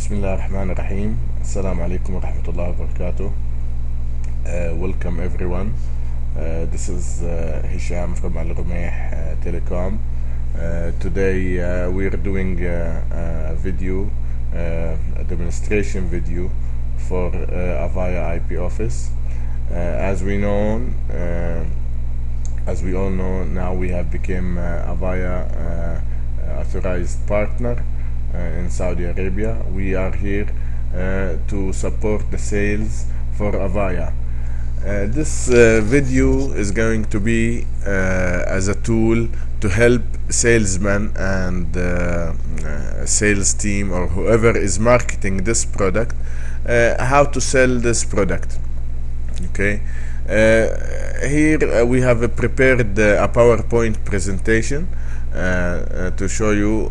بسم الله الرحمن الرحيم. السلام عليكم ورحمة الله وبركاته. Welcome everyone. This is Hisham from Al Rumayh Telecom. Today we are doing a video, a demonstration video for Avaya IP office. As we all know now, we have become Avaya authorized partner in Saudi Arabia. We are here to support the sales for Avaya. This video is going to be as a tool to help salesmen and sales team or whoever is marketing this product how to sell this product. Okay, here we have prepared a PowerPoint presentation to show you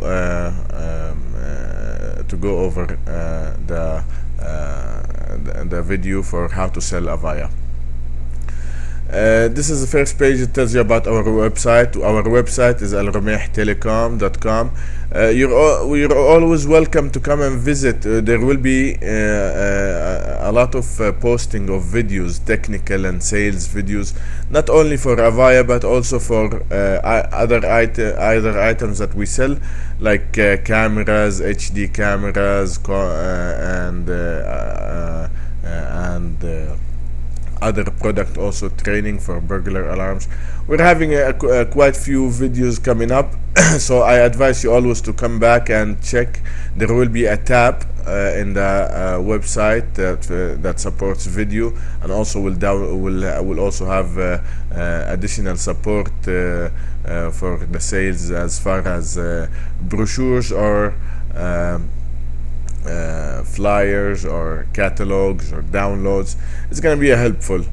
to go over the video for how to sell Avaya. This is the first page. It tells you about our website. Our website is alrumayhtelecom.com. You're always welcome to come and visit. There will be a lot of posting of videos, technical and sales videos, not only for Avaya but also for other items that we sell, like cameras, HD cameras, and other product, also training for burglar alarms. We're having quite few videos coming up, so I advise you always to come back and check. There will be a tab in the website that supports video, and also will also have additional support for the sales as far as brochures or flyers or catalogs or downloads. It's going to be a helpful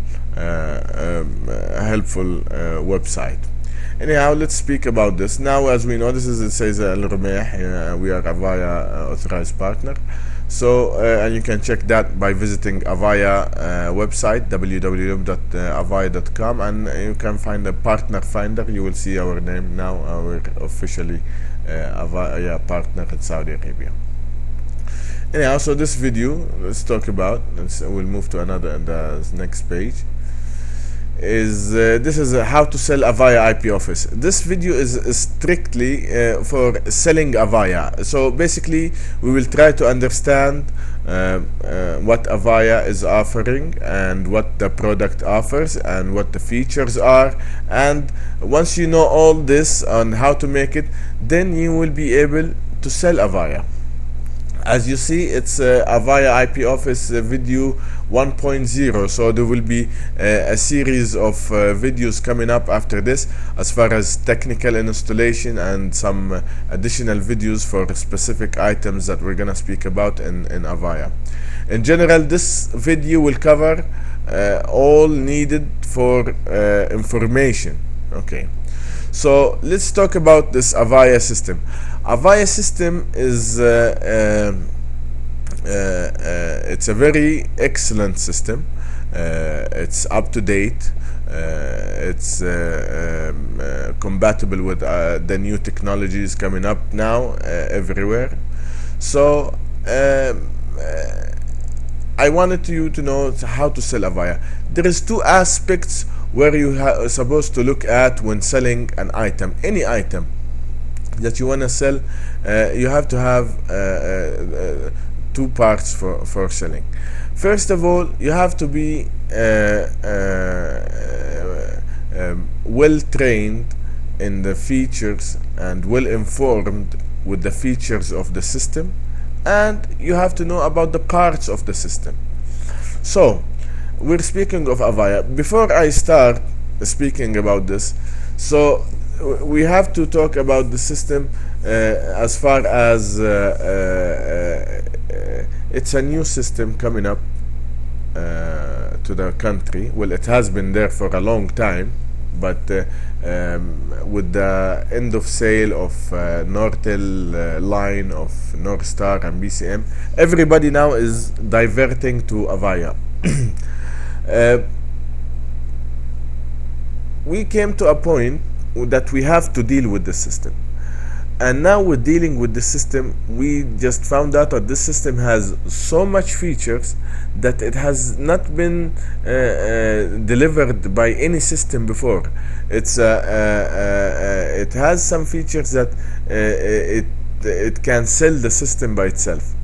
website. Anyhow, let's speak about this now. As we know, it says Al Rumayh. We are Avaya authorized partner. So and you can check that by visiting Avaya website, www.avaya.com, and you can find a partner finder. You will see our name now. We're officially Avaya partner in Saudi Arabia. Anyhow, so this video, let's talk about. We'll move to the next page. This is how to sell Avaya IP office. This video is strictly for selling Avaya. So basically, we will try to understand what Avaya is offering and what the product offers and what the features are. And once you know all this on how to make it, then you will be able to sell Avaya. As you see, it's Avaya IP office video 1.0, so there will be a series of videos coming up after this as far as technical installation and some additional videos for specific items that we're gonna speak about in Avaya. In general, this video will cover all needed for information. Okay, so let's talk about this Avaya system. Avaya system is it's a very excellent system. It's up to date. It's compatible with the new technologies coming up now everywhere. So I wanted you to know how to sell Avaya. There is two aspects where you are supposed to look at when selling an item, any item that you want to sell. You have to have two parts for selling. First of all, you have to be well trained in the features and well informed with the features of the system, and you have to know about the parts of the system. So we're speaking of Avaya. Before I start speaking about this, so we have to talk about the system as far as it's a new system coming up to the country. Well, it has been there for a long time, but with the end of sale of Nortel line of Northstar and BCM, everybody now is diverting to Avaya. We came to a point that we have to deal with the system. And now we're dealing with the system. We just found out that this system has so much features that it has not been delivered by any system before. It has some features that it can sell the system by itself.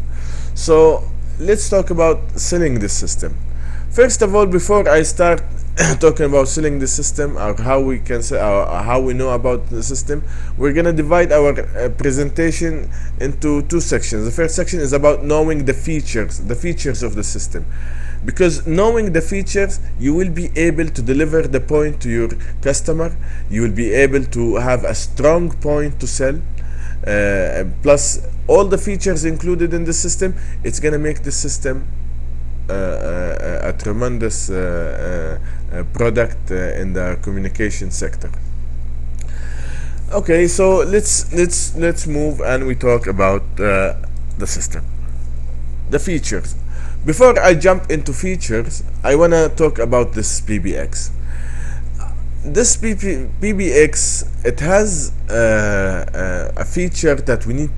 So let's talk about selling this system. First of all, before I start talking about selling the system, or how we can sell, or how we know about the system, we're gonna divide our presentation into two sections. The first section is about knowing the features of the system, because knowing the features, you will be able to deliver the point to your customer. You will be able to have a strong point to sell. Plus all the features included in the system, it's gonna make the system a tremendous product in the communication sector. Okay, so let's move and we talk about the system, the features. Before I jump into features, I want to talk about this PBX. This PBX, it has a feature that we need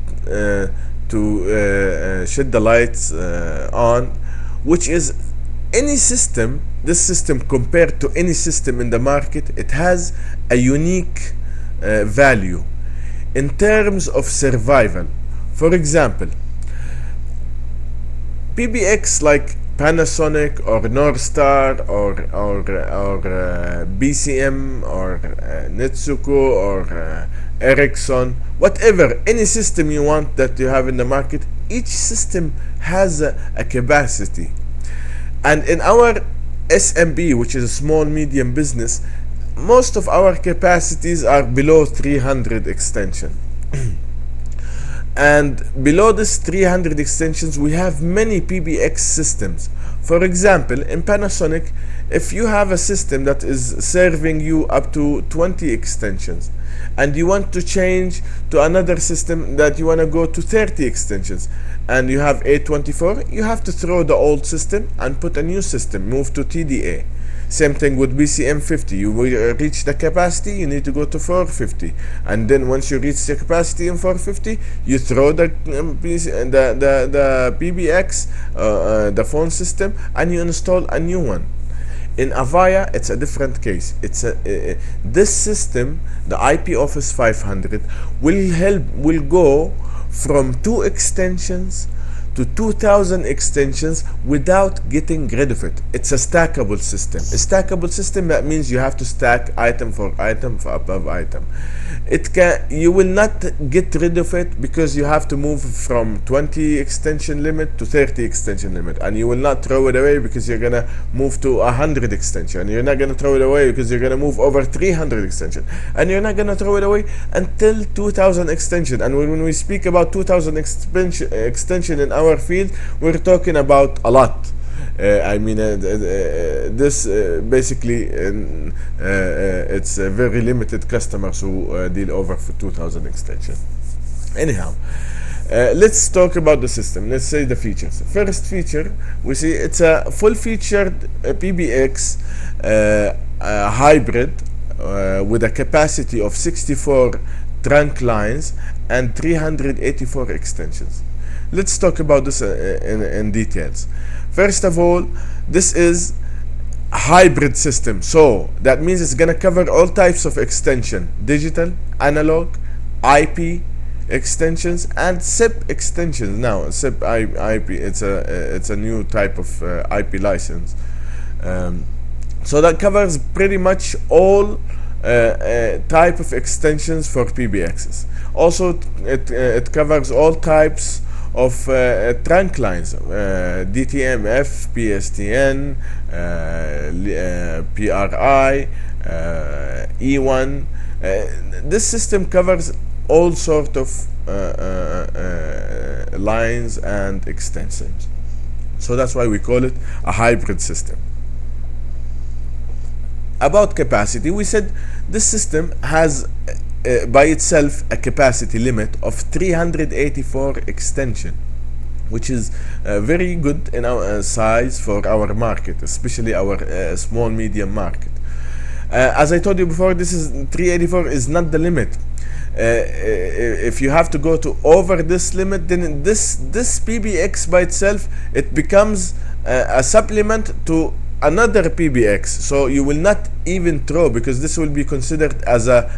to shed the lights on, which is any system, this system compared to any system in the market, it has a unique value in terms of survival. For example, PBX like Panasonic or Northstar or BCM or Netsuko or Ericsson, whatever, any system you want that you have in the market, each system has a capacity. And in our SMB, which is a small medium business, most of our capacities are below 300 extension. And below this 300 extensions, we have many PBX systems. For example, in Panasonic, if you have a system that is serving you up to 20 extensions, and you want to change to another system that you want to go to 30 extensions, and you have 824, you have to throw the old system and put a new system, move to TDA. Same thing with BCM 50. You will reach the capacity, you need to go to 450, and then once you reach the capacity in 450, you throw the PBX, the phone system, and you install a new one. In Avaya, it's a different case. This system, the IP Office 500, will go from 2 extensions to 2000 extensions without getting rid of it. It's a stackable system. A stackable system, that means you have to stack item for item for above item. You will not get rid of it because you have to move from 20 extension limit to 30 extension limit, and you will not throw it away because you're gonna move to 100 extension. You're not gonna throw it away because you're gonna move over 300 extension, and you're not gonna throw it away until 2000 extension. And when we speak about 2000 extension in our field, we're talking about a lot. This basically it's very limited customers who deal over for 2000 extension. Anyhow, let's talk about the system. Let's say the features. First feature, we see it's a full-featured PBX hybrid with a capacity of 64 trunk lines and 384 extensions. Let's talk about this in details. First of all, this is a hybrid system, so that means it's gonna cover all types of extension: digital, analog, IP extensions, and SIP extensions. Now, SIP IP, it's a new type of IP license. So that covers pretty much all type of extensions for PBXs. Also, it covers all types of trunk lines, DTMF, PSTN, PRI, E1. This system covers all sort of lines and extensions. So that's why we call it a hybrid system. About capacity, we said this system has by itself a capacity limit of 384 extension, which is very good in our size for our market, especially our small medium market. As I told you before, this is 384 is not the limit. if you have to go to over this limit, then this PBX by itself, it becomes a supplement to another PBX. So you will not even throw, because this will be considered as a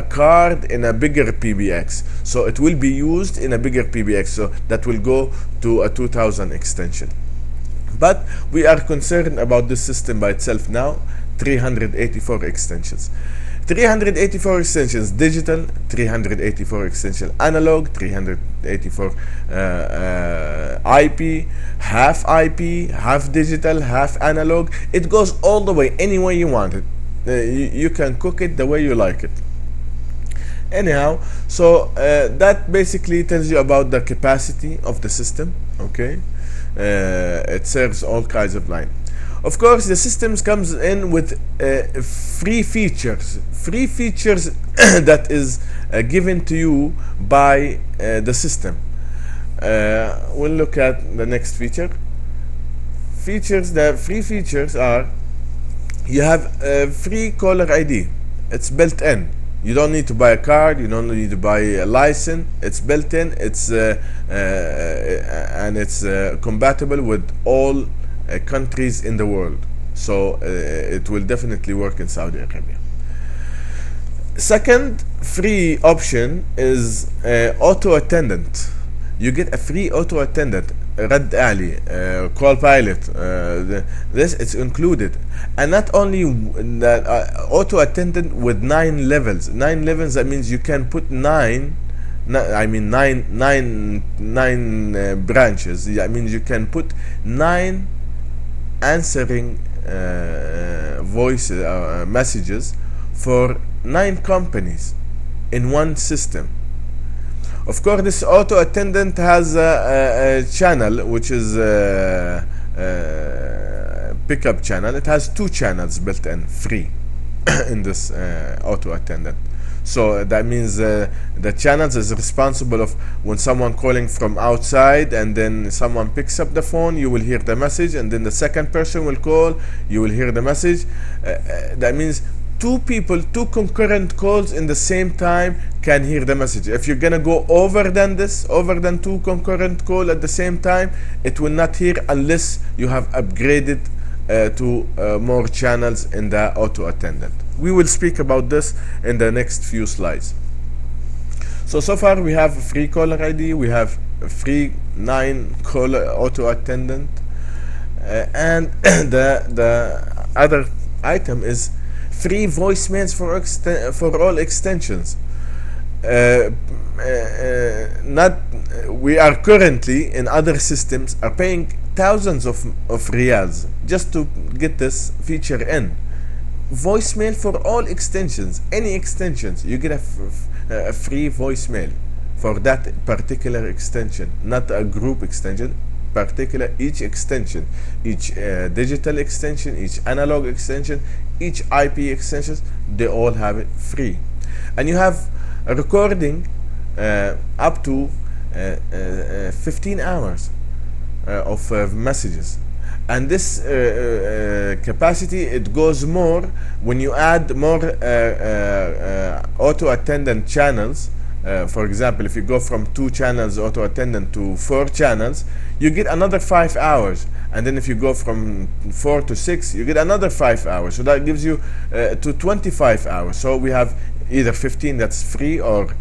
card in a bigger PBX. So it will be used in a bigger PBX. So that will go to a 2000 extension. But we are concerned about this system by itself now. 384 extensions. 384 extensions digital, 384 extension analog, 384 IP, half IP, half digital, half analog. It goes all the way, any way you want it. You can cook it the way you like it. Anyhow, so that basically tells you about the capacity of the system. Okay, it serves all kinds of line. Of course, the systems comes in with free features that is given to you by the system. We'll look at the next feature. The free features are: you have free caller ID. It's built in. You don't need to buy a card. You don't need to buy a license. It's built in. It's and it's compatible with all countries in the world. So it will definitely work in Saudi Arabia. Second free option is auto attendant. You get a free auto attendant, Rad Ali, Call Pilot. This it's included, and not only that, auto attendant with 9 levels. 9 levels. That means you can put nine branches. That means you can put 9 answering voice messages for 9 companies in one system. Of course, this auto attendant has a channel, which is pickup channel. It has 2 channels built in free in this auto attendant. So that means the channels is responsible of when someone calling from outside, and then someone picks up the phone, you will hear the message, and then the second person will call, you will hear the message. That means 2 people, 2 concurrent calls in the same time can hear the message. If you're gonna go over than 2 concurrent call at the same time, it will not hear unless you have upgraded to more channels in the auto attendant. We will speak about this in the next few slides. So far we have free caller ID, we have free 9 caller auto attendant, and the other item is free voicemails for all extensions. We are currently in other systems are paying thousands of riyals just to get this feature in. Voicemail for all extensions, any extensions, you get a free voicemail for that particular extension, not a group extension, particular each extension, each digital extension, each analog extension, each IP extensions, they all have it free. And you have a recording up to 15 hours of messages. And this capacity, it goes more when you add more auto attendant channels. For example, if you go from 2 channels auto attendant to 4 channels, you get another 5 hours. And then if you go from 4 to 6, you get another 5 hours. So that gives you to 25 hours. So we have either 15 that's free, or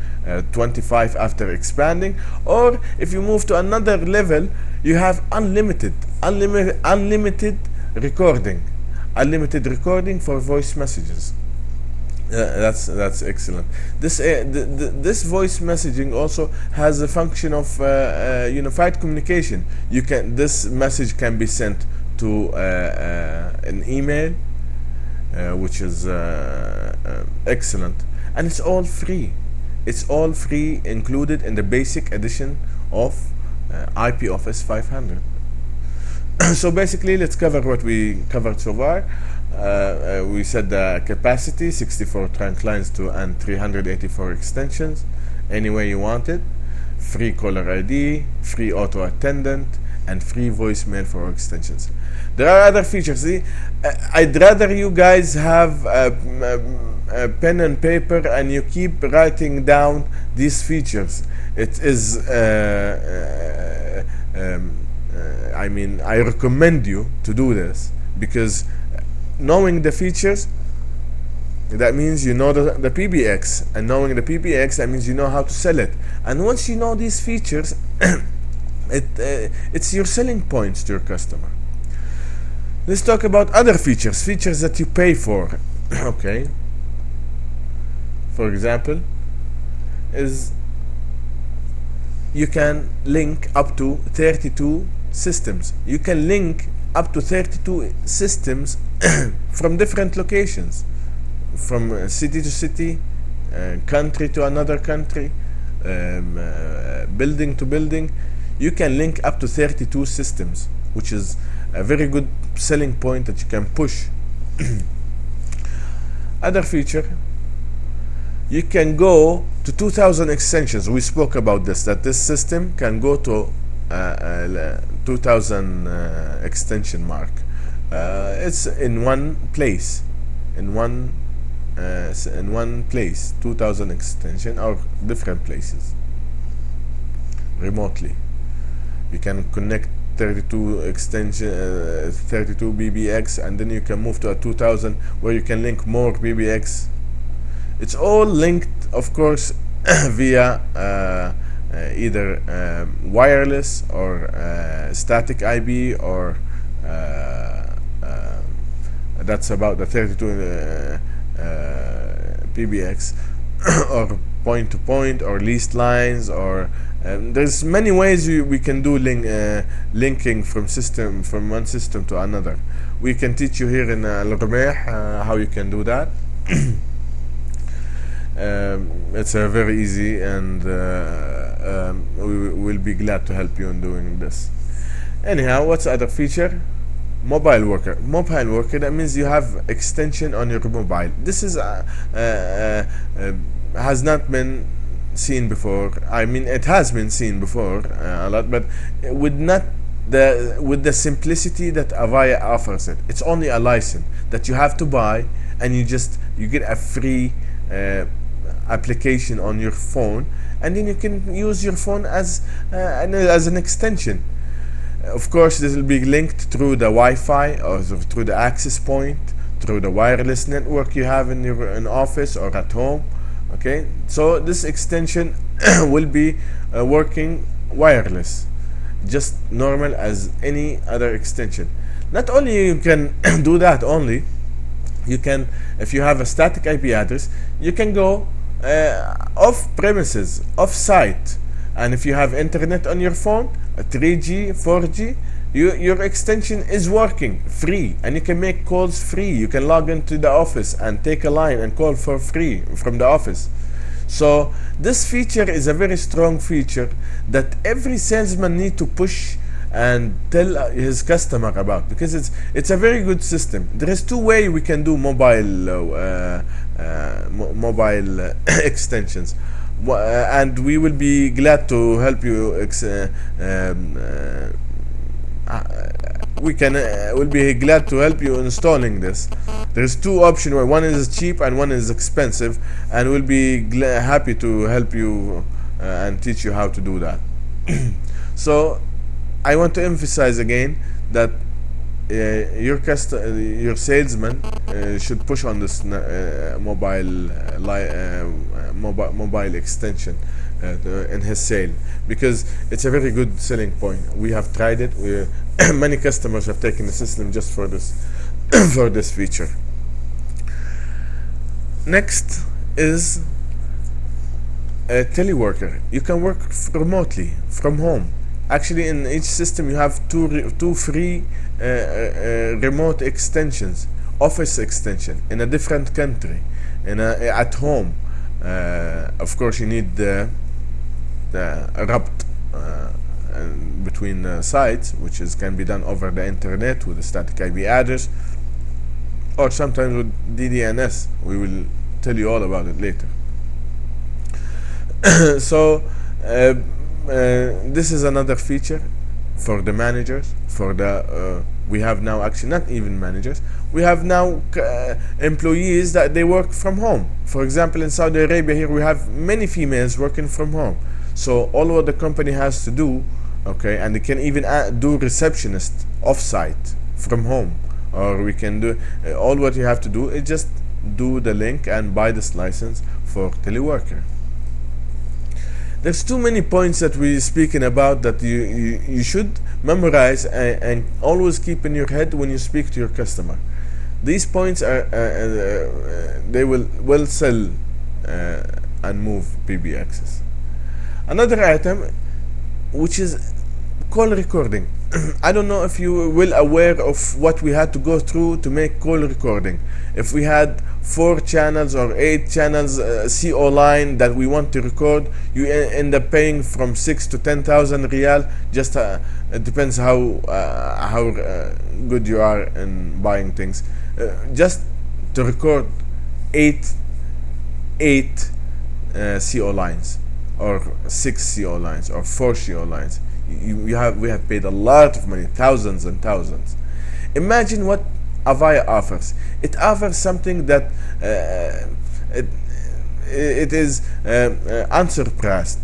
25 after expanding. Or if you move to another level, you have unlimited recording, unlimited recording for voice messages. That's excellent. This voice messaging also has a function of unified communication. This message can be sent to an email, which is excellent, and it's all free. It's all free, included in the basic edition of IP Office 500. So basically, let's cover what we covered so far. We said the capacity, 64 trunk lines and 384 extensions, any way you want it. Free caller ID, free auto attendant, and free voicemail for extensions. There are other features. See, I'd rather you guys have a pen and paper and you keep writing down these features. It is I mean, I recommend you to do this, because knowing the features, that means you know the PBX, and knowing the PBX, that means you know how to sell it. And once you know these features, it's your selling points to your customer. Let's talk about other features that you pay for. Okay, for example, is you can link up to 32 systems. You can link up to 32 systems from different locations, from city to city, country to another country, building to building. You can link up to 32 systems, which is a very good selling point that you can push. Other feature, you can go to 2000 extensions. We spoke about this, that this system can go to 2000 extension mark. It's in one place, in one place, 2000 extension, or different places remotely. You can connect 32 extension 32 BBX, and then you can move to a 2000 where you can link more BBX. It's all linked, of course, via either wireless or static IP, or that's about the 32 PBX, or point to point, or leased lines, or there's many ways we can do linking from one system to another. We can teach you here in Al-Rumeh how you can do that. It's very easy, and we will be glad to help you in doing this. Anyhow, what's the other feature? Mobile worker. Mobile worker, that means you have extension on your mobile. This is has not been seen before. I mean, it has been seen before a lot, but with the simplicity that Avaya offers it. It's only a license that you have to buy, and you get a free application on your phone, and then you can use your phone as an extension. Of course, this will be linked through the Wi-Fi, or through the access point, through the wireless network you have in your office or at home. Okay, so this extension will be working wireless, just normal as any other extension. Not only you can do that, only you can, if you have a static IP address, you can go off premises, off site, and if you have internet on your phone, 3G, 4G, your extension is working free, and you can make calls free. You can log into the office and take a line and call for free from the office. So this feature is a very strong feature that every salesman need to push and tell his customer about, because it's a very good system. There is two ways we can do mobile extensions, and we will be glad to help you. We'll be glad to help you installing this. There's two options, where one is cheap and one is expensive, and we'll be happy to help you and teach you how to do that. So I want to emphasize again that your salesman should push on this mobile extension in his sale, because it's a very good selling point. We have tried it. Many customers have taken the system just for this for this feature. Next is a teleworker. You can work remotely from home. Actually, in each system you have two free remote extensions, office extension in a different country, at home. Of course, you need the rabt between sites, which can be done over the internet with a static IP address, or sometimes with DDNS. We will tell you all about it later. So this is another feature. for the managers, for the we have now actually not even managers, we have now employees that they work from home. For example, in Saudi Arabia here we have many females working from home. So all what the company has to do, okay, and they can even do receptionist off-site from home, or we can do all what you have to do is just do the link and buy this license for teleworker. There's too many points that we're speaking about that you should memorize and always keep in your head when you speak to your customer. These points are they will sell and move PBXs. Another item, which is call recording. I don't know if you will aware of what we had to go through to make call recording. If we had 4 channels or 8 channels CO line that we want to record, you end up paying from 6 to 10,000 riyal. Just it depends how good you are in buying things. Just to record 8 CO lines, or 6 CO lines, or 4 CO lines. We have paid a lot of money, thousands and thousands. Imagine what Avaya offers. It offers something that it is unsurpassed.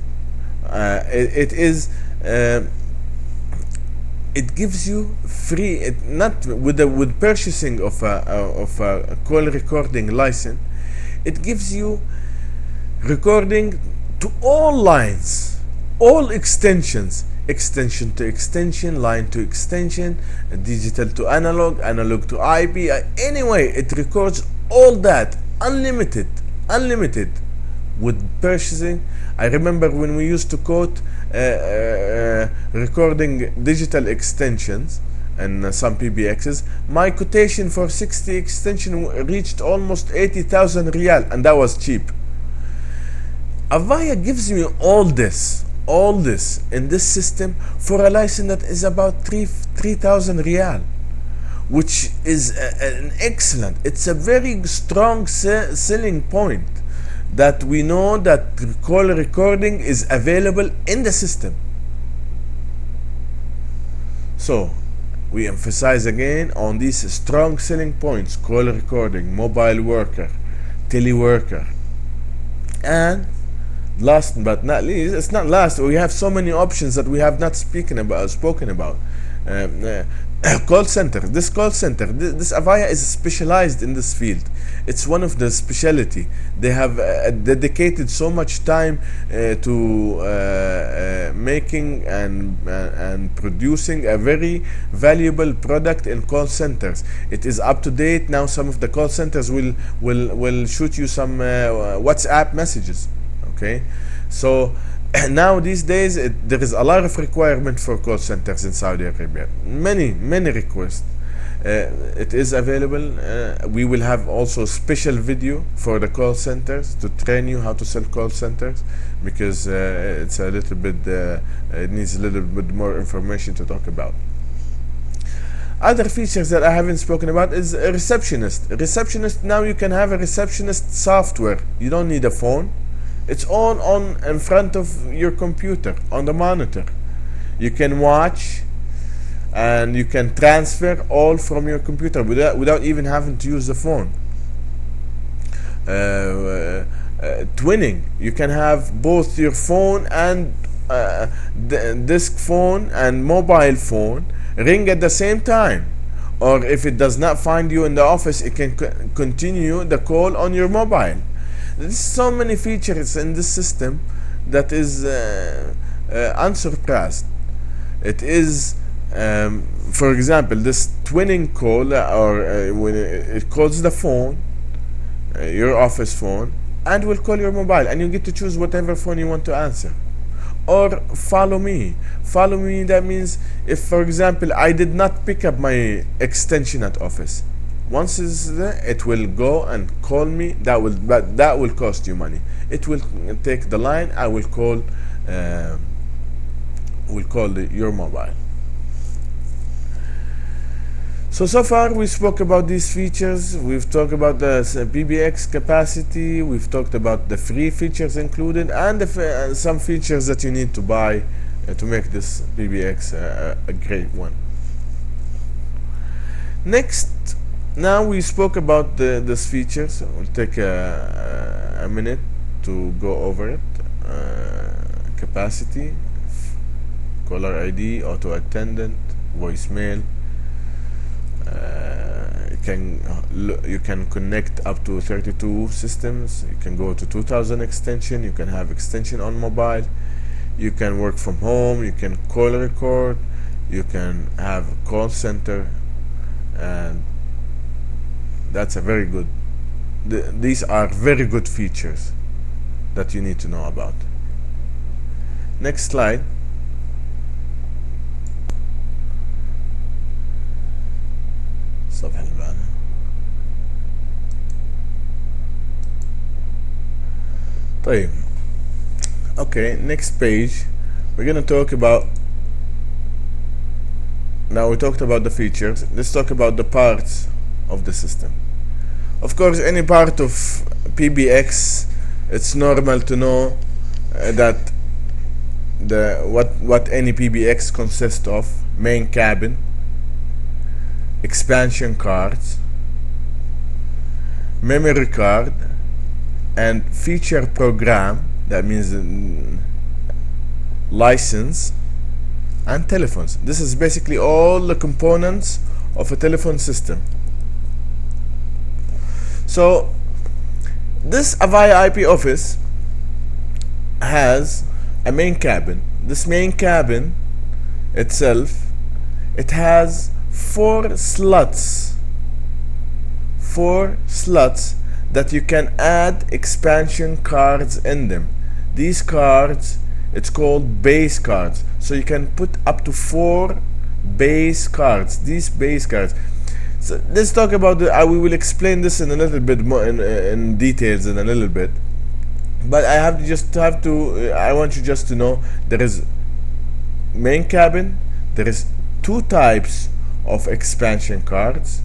It gives you free, not with purchasing of a call recording license. It gives you recording to all lines, all extensions. Extension to extension, line to extension, digital to analog, analog to IP. Anyway, it records all that, unlimited with purchasing. I remember when we used to quote recording digital extensions and some PBXs, my quotation for 60 extension reached almost 80,000 riyal, and that was cheap. Avaya gives me all this in this system for a license that is about 3,000 riyal, which is an excellent, it's a very strong selling point, that we know that call recording is available in the system. So we emphasize again on these strong selling points: call recording, mobile worker, teleworker, and last but not least, it's not last, we have so many options that we have not spoken about. Call center. This call center, this Avaya is specialized in this field. It's one of the specialty. They have dedicated so much time to making and producing a very valuable product in call centers. It is up to date now. Some of the call centers will shoot you some WhatsApp messages. Okay, so now these days there is a lot of requirement for call centers in Saudi Arabia. Many requests. It is available. We will have also special video for the call centers to train you how to sell call centers, because it's a little bit it needs a little bit more information to talk about. Other features that I haven't spoken about is a receptionist. Receptionist, now you can have a receptionist software. You don't need a phone. It's all on in front of your computer, on the monitor. You can watch and you can transfer all from your computer without even having to use the phone. Twinning. You can have both your phone and disk phone and mobile phone ring at the same time. Or if it does not find you in the office, it can continue the call on your mobile. There's so many features in this system that is unsurpassed. It is, for example, this twinning call, or when it calls the phone, your office phone, and will call your mobile, and you get to choose whatever phone you want to answer. Or follow me. Follow me, that means if, for example, I did not pick up my extension at office, once it's there, it will go and call me. That will cost you money. It will take the line. I will call your mobile. So far we spoke about these features. We've talked about the PBX capacity. We've talked about the free features included, and some features that you need to buy to make this PBX a great one. Next, now we spoke about this feature, so we'll take a minute to go over it. Capacity, caller ID, auto attendant, voicemail. You can connect up to 32 systems. You can go to 2000 extension. You can have extension on mobile. You can work from home. You can call record. You can have a call center, and that's a very good. These are very good features that you need to know about. Next slide. طيب. Okay, next page we're gonna talk about, now we talked about the features, let's talk about the parts of the system. Of course, any part of PBX, it's normal to know that what any PBX consists of: main cabin, expansion cards, memory card, and feature program, that means license, and telephones. This is basically all the components of a telephone system. So this Avaya IP office has a main cabin. This main cabin itself, it has four slots that you can add expansion cards in them. These cards, it's called base cards, so you can put up to 4 base cards. These base cards, so let's talk about we will explain this in a little bit more in details in a little bit, but I want you just to know there is main cabin, there is 2 types of expansion cards.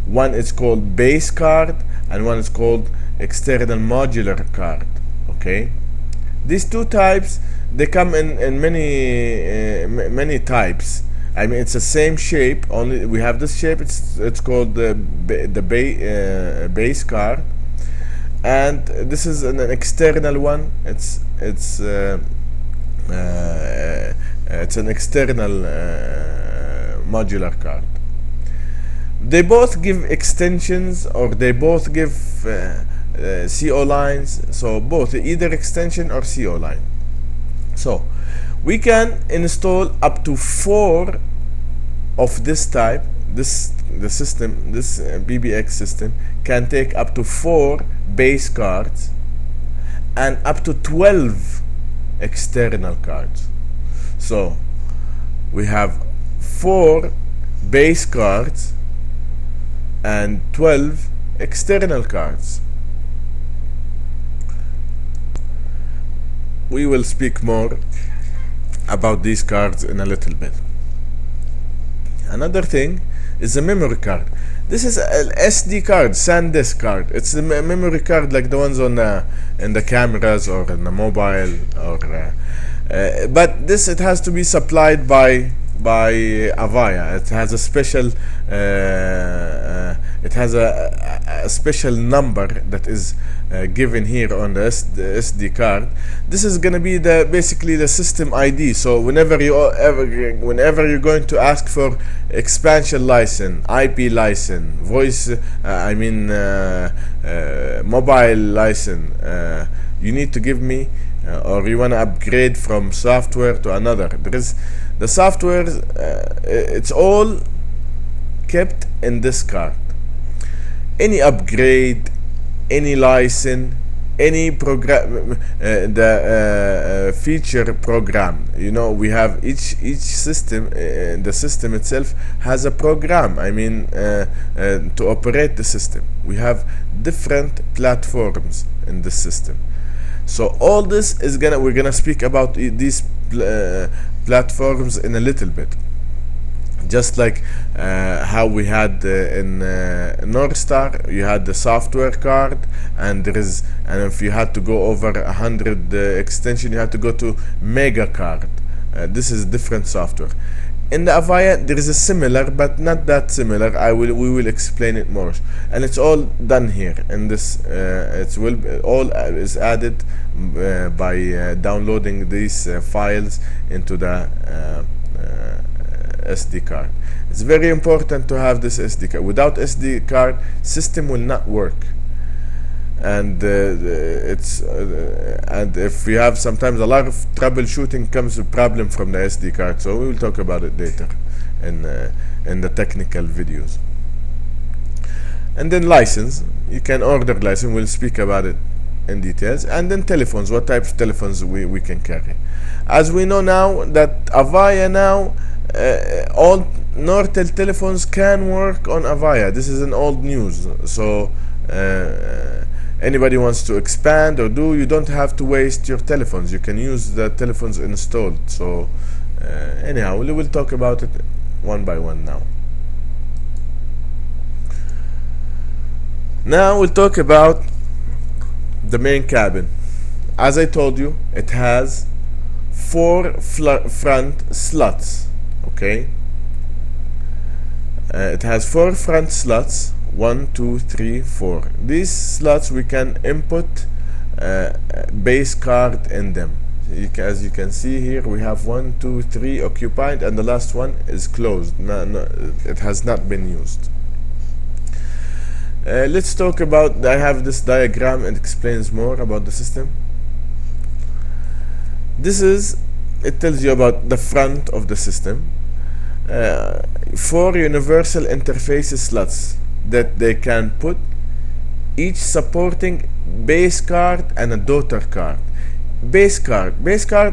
One is called base card and one is called external modular card. Okay, these 2 types, they come in many types. I mean, it's the same shape, only we have this shape. It's called the base card, and this is an external one. It's an external modular card. They both give extensions, or they both give CO lines, so both either extension or CO line. So we can install up to 4 of this type. This PBX system can take up to 4 base cards and up to 12 external cards. So we have 4 base cards and 12 external cards. We will speak more about these cards in a little bit. Another thing is the memory card. This is an SD card, SanDisk card. It's a memory card like the ones on in the cameras or in the mobile, or but this, it has to be supplied by Avaya. It has a special special number that is given here on the SD card. This is gonna be basically the system ID. So whenever you're going to ask for expansion license, IP license, voice, mobile license, you need to give me, or you want to upgrade from software to another. There is the software, it's all kept in this card. Any upgrade, any license, any program, the feature program. You know, we have each system, the system itself has a program. I mean, to operate the system, we have different platforms in the system. So all this is we're gonna speak about these platforms in a little bit. Just like how we had in North Star, you had the software card, and if you had to go over 100 extension, you had to go to Mega card. This is different software. In the Avaya there is a similar but not that similar. We will explain it more, and it's all done here in this. All is added by downloading these files into the SD card. It's very important to have this SD card. Without SD card, system will not work. And and if we have sometimes a lot of troubleshooting comes a problem from the SD card. So we will talk about it later in the technical videos. And then license, you can order license. We'll speak about it in details. And then telephones, what type of telephones we can carry. As we know now that Avaya now, all Nortel telephones can work on Avaya. This is an old news. So anybody wants to expand or you don't have to waste your telephones. You can use the telephones installed. So anyhow, we will talk about it one by one now. Now we'll talk about the main cabin. As I told you, it has 4 front slots. Okay, it has 4 front slots. 1, 2, 3, 4. These slots we can input base card in them. As you can see here, we have 1, 2, 3 occupied, and the last one is closed. It has not been used. Let's talk about. I have this diagram. It explains more about the system. It tells you about the front of the system. 4 universal interface slots that they can put, each supporting base card and a daughter card. Base card,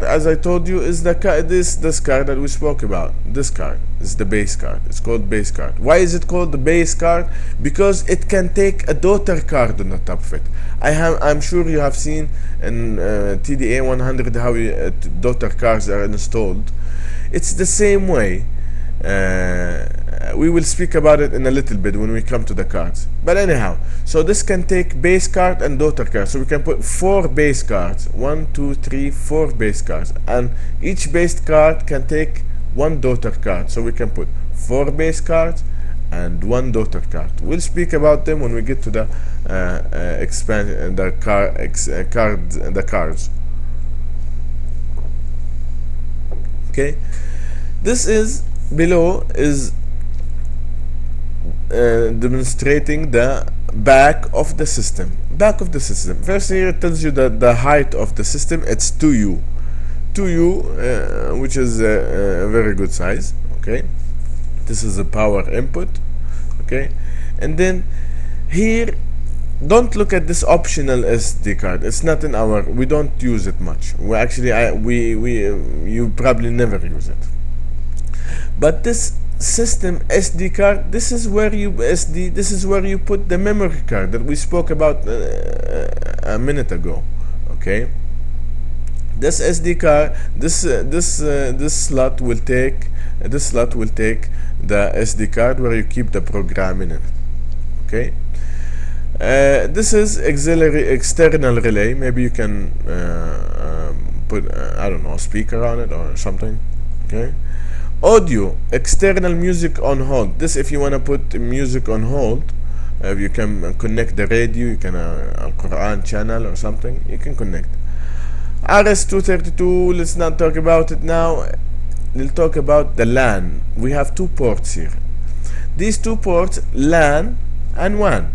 as I told you, is this card that we spoke about. This card is the base card. It's called base card. Why is it called the base card? Because it can take a daughter card on the top of it. I'm sure you have seen in TDA 100 how daughter cards are installed. It's the same way. We will speak about it in a little bit when we come to the cards. But anyhow, so this can take base card and daughter card. So we can put 4 base cards. 1, 2, 3, 4 base cards. And each base card can take 1 daughter card. So we can put 4 base cards and 1 daughter card. We'll speak about them when we get to the the cards. Okay, this is below is demonstrating the back of the system. First here it tells you that the height of the system, it's 2U, which is a very good size. Okay, this is a power input. Okay, and then here, don't look at this optional SD card. It's not in we don't use it much. We actually you probably never use it. But this system SD card, this is where you put the memory card that we spoke about a minute ago. Okay, this SD card, this slot will take the SD card where you keep the program in it. Okay, this is auxiliary external relay. Maybe you can put I don't know, a speaker on it or something. Okay, audio, external music on hold. This, if you want to put music on hold, you can connect the radio, you can a Quran channel or something, you can connect. RS-232, let's not talk about it now. We'll talk about the LAN. We have 2 ports here. These 2 ports, LAN and WAN.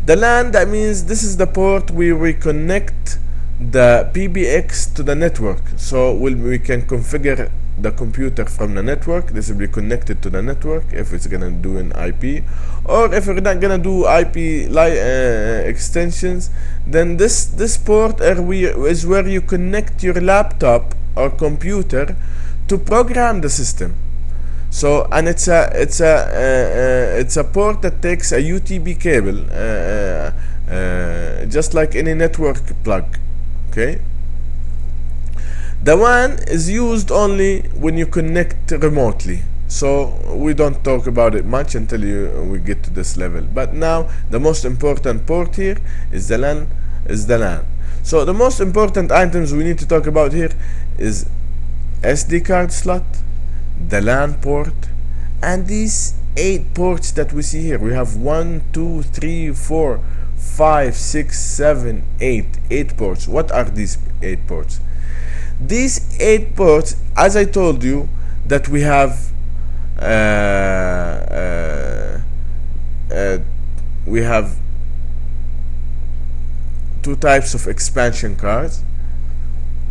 The LAN, that means this is the port where we connect the PBX to the network. So we can configure the computer from the network. This will be connected to the network if it's gonna do an IP, or if we're not gonna do IP extensions, then this port is where you connect your laptop or computer to program the system. So, and it's a port that takes a UTB cable, just like any network plug. Okay. The WAN is used only when you connect remotely, so we don't talk about it much until we get to this level. But now the most important port here is the LAN. So the most important items we need to talk about here is SD card slot, the LAN port, and these 8 ports that we see here. We have 1, 2, 3, 4, 5, 6, 7, 8 ports. What are these 8 ports? These 8 ports, as I told you, that we have two types of expansion cards.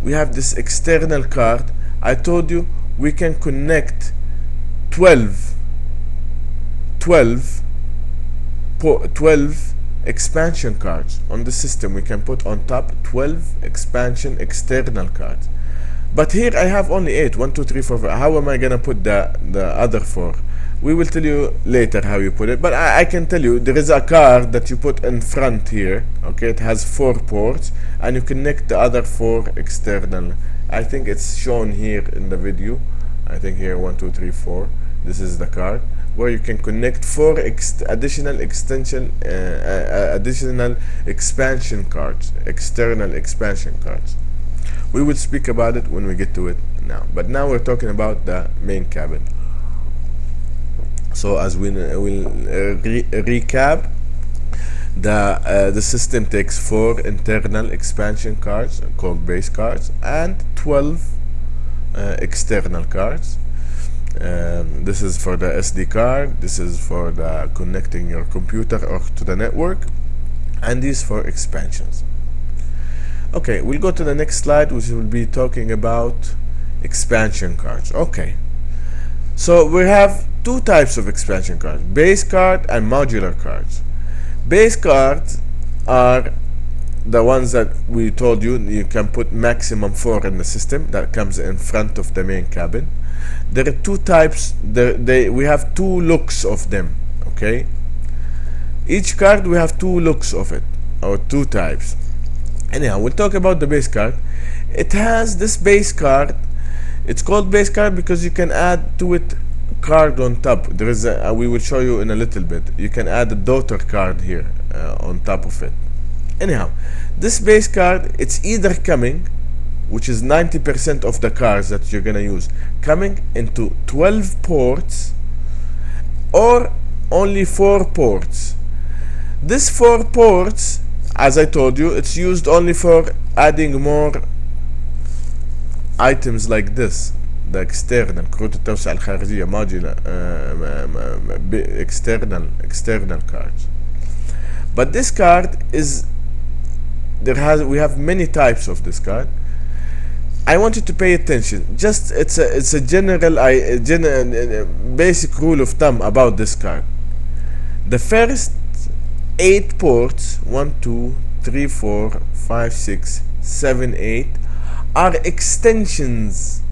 We have this external card. I told you we can connect 12 expansion cards on the system. We can put on top 12 expansion external cards, but here I have only 8. 1, 2, 3, 4, 5. How am I gonna put the other 4? We will tell you later how you put it, but I can tell you there is a card that you put in front here. Okay, it has 4 ports, and you connect the other 4 external. I think it's shown here in the video. I think here 1, 2, 3, 4. This is the card where you can connect 4 additional expansion cards, external expansion cards. We will speak about it when we get to it now, but now we're talking about the main cabin. So as we will recap, the system takes 4 internal expansion cards called base cards and 12 external cards. This is for the SD card, this is for the connecting your computer or to the network, and these for expansions. Okay, we'll go to the next slide, which will be talking about expansion cards. Okay, so we have 2 types of expansion cards: base card and modular cards. Base cards are the ones that we told you can put maximum 4 in the system, that comes in front of the main cabin. There are 2 types. We have 2 looks of them. Okay, each card we have 2 looks of it, or 2 types. Anyhow, we'll talk about the base card. It has this base card. It's called base card because you can add to it card on top. There is a, we will show you in a little bit. You can add a daughter card here on top of it. Anyhow, this base card, it's either coming, which is 90% of the cards that you're gonna use, coming into 12 ports, or only 4 ports. This 4 ports, as I told you, it's used only for adding more items like this. The external كروت التوسعة الخارجية modular external cards. But this card is we have many types of this card. I want you to pay attention. Just it's a general basic rule of thumb about this card. The first 8 ports, 1, 2, 3, 4, 5, 6, 7, 8, are extensions.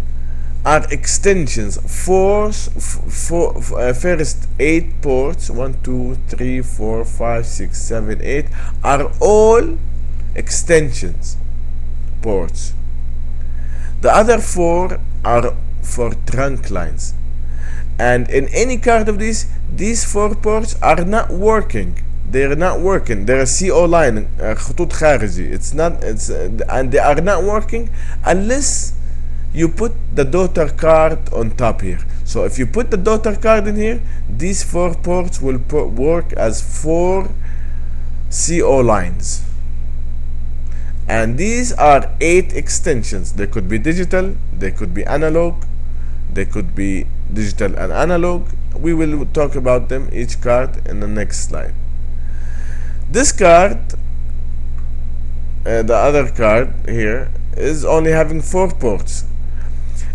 First 8 ports, 1, 2, 3, 4, 5, 6, 7, 8, are all extensions ports. The other 4 are for trunk lines, and in any card of these 4 ports are not working. They're not working. They're a CO line, خطوط خارجي. And they are not working unless you put the daughter card on top here. So if you put the daughter card in here, these 4 ports will work as 4 CO lines. And these are 8 extensions. They could be digital, they could be analog, they could be digital and analog. We will talk about them, each card, in the next slide. This card, the other card here, is only having 4 ports.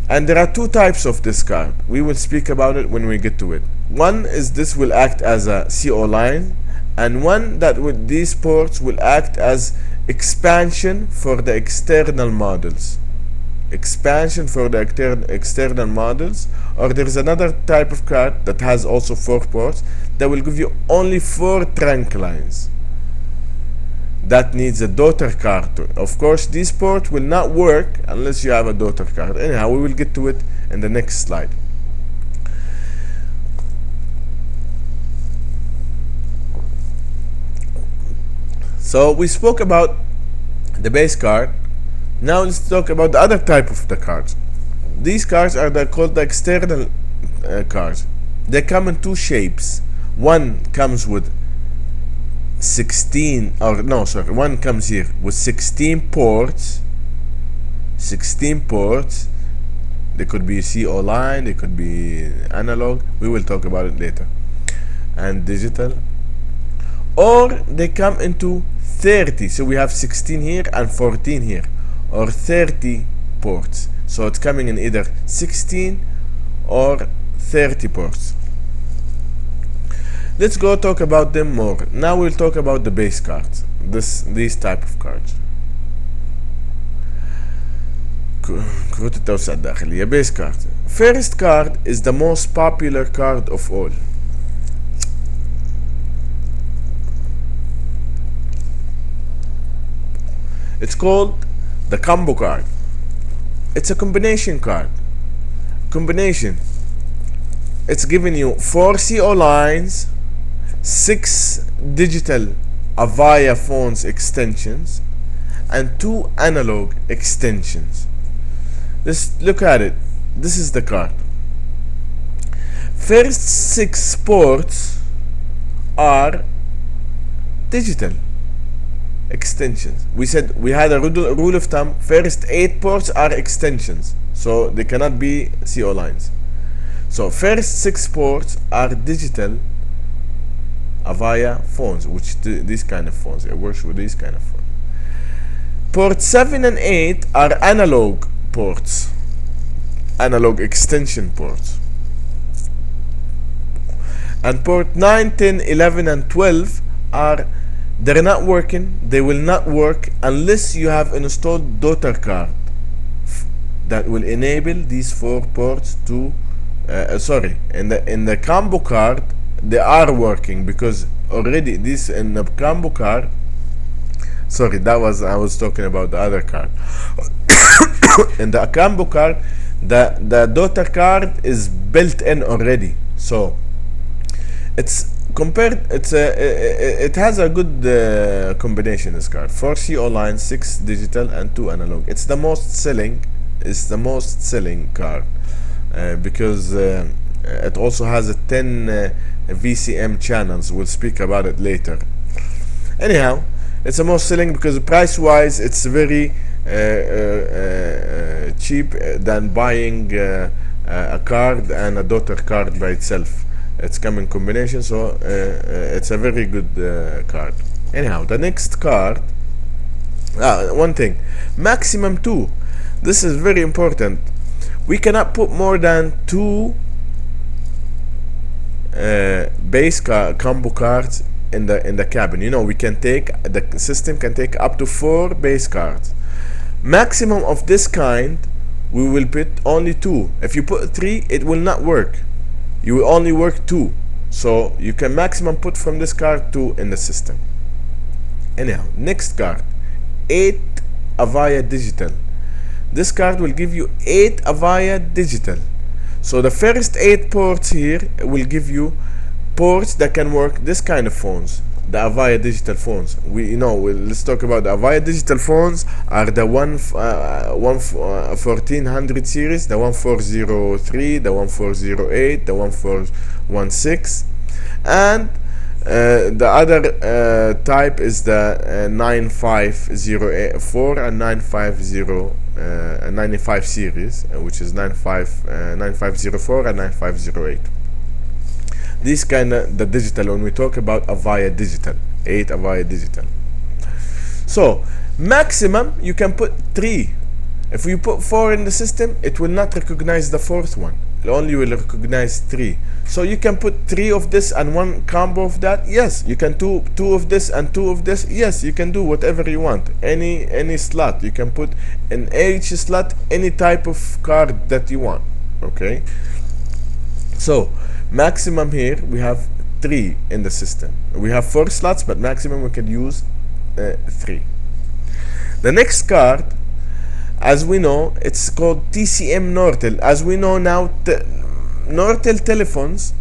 And there are 2 types of this card. We will speak about it when we get to it. One is this will act as a CO line, and one that with these ports will act as expansion for the external models. Expansion for the external models. Or there is another type of card that has also 4 ports that will give you only 4 trunk lines. That needs a daughter card. Of course, this port will not work unless you have a daughter card. Anyhow, we will get to it in the next slide. So we spoke about the base card. Now let's talk about the other type of the cards. these cards are called the external cards. They come in two shapes. One comes with 16, or no, sorry, one comes here with 16 ports. 16 ports. They could be CO line, they could be analog. We will talk about it later. And digital. Or they come into 30. So we have 16 here and 14 here, or 30 ports. So it's coming in either 16 or 30 ports. Let's go talk about them more. Now we'll talk about the base cards. These type of cards. كروت التوسعة الداخلية. Base card. First card is the most popular card of all. It's called the combo card. It's a combination card. Combination. It's giving you 4 CO lines, 6 digital Avaya phones extensions, and 2 analog extensions. Let's look at it. This is the card. First 6 ports are digital extensions. We said we had a rule of thumb. First 8 ports are extensions, so they cannot be CO lines. So first 6 ports are digital Avaya phones, which these kind of phones. It works with these kind of phones. Port 7 and 8 are analog ports, analog extension ports. And port 9, 10, 11 and 12 are, they're not working. They will not work unless you have installed daughter card that will enable these 4 ports to in the combo card they are working, because already this in the combo card, sorry, I was talking about the other card. In the combo card, the daughter card is built in already, so it's compared. It has a good combination. This card, 4 CO lines, 6 digital, and 2 analog. It's the most selling. It's the most selling card because it also has a 10 VCM channels. We'll speak about it later. Anyhow, it's the most selling because price wise it's very cheap than buying a card and a daughter card by itself. It's coming combination, so it's a very good card. Anyhow, the next card, one thing, maximum 2. This is very important. We cannot put more than 2 base combo cards in the cabin. You know, we can take, the system can take up to 4 base cards. Maximum of this kind, we will put only 2. If you put 3, it will not work. You will only work 2. So you can maximum put from this card 2 in the system. Anyhow, next card, 8 Avaya digital. This card will give you 8 Avaya digital. So the first 8 ports here will give you ports that can work this kind of phones, the Avaya digital phones. Let's talk about the Avaya digital phones. Are the 1400 series, the 1403, the 1408, the 1416, and the other type is the 9504 and 95 series, which is 9504 and 9508. These kind of the digital, when we talk about Avaya digital, 8 Avaya digital. So maximum you can put 3. If you put 4 in the system, it will not recognize the 4th one. It only will recognize 3. So you can put 3 of this and 1 combo of that. Yes, you can do 2 of this and 2 of this. Yes, you can do whatever you want. Any slot you can put in each slot any type of card that you want. Okay. So maximum here we have 3 in the system. We have 4 slots, but maximum we can use 3. The next card, as we know, it's called TCM Nortel. As we know now, Nortel telephones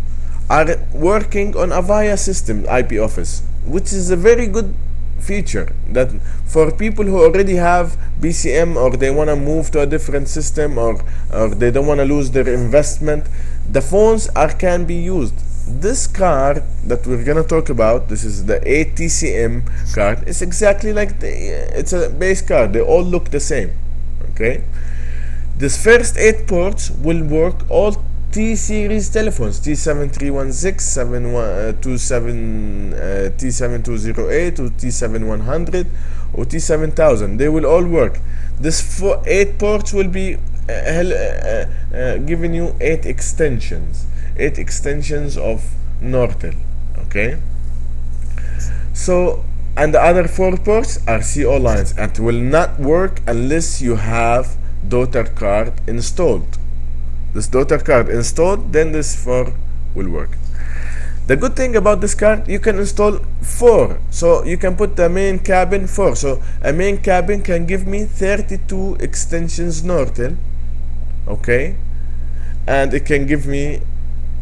are working on Avaya system IP office, which is a very good feature that for people who already have BCM, or they want to move to a different system, or they don't want to lose their investment. The phones can be used. This card that we're gonna talk about, this is the 8 TCM card. It's exactly like it's a base card. They all look the same. Okay, this first 8 ports will work all T series telephones, T7316, T7208, or T7100, or T7000. They will all work. This 8 ports will be giving you 8 extensions. 8 extensions of Nortel. Okay, so, and the other 4 ports are CO lines and will not work unless you have daughter card installed. This daughter card installed, then this 4 will work. The good thing about this card, you can install 4, so you can put the main cabin 4. So a main cabin can give me 32 extensions Nortel. Okay, and it can give me,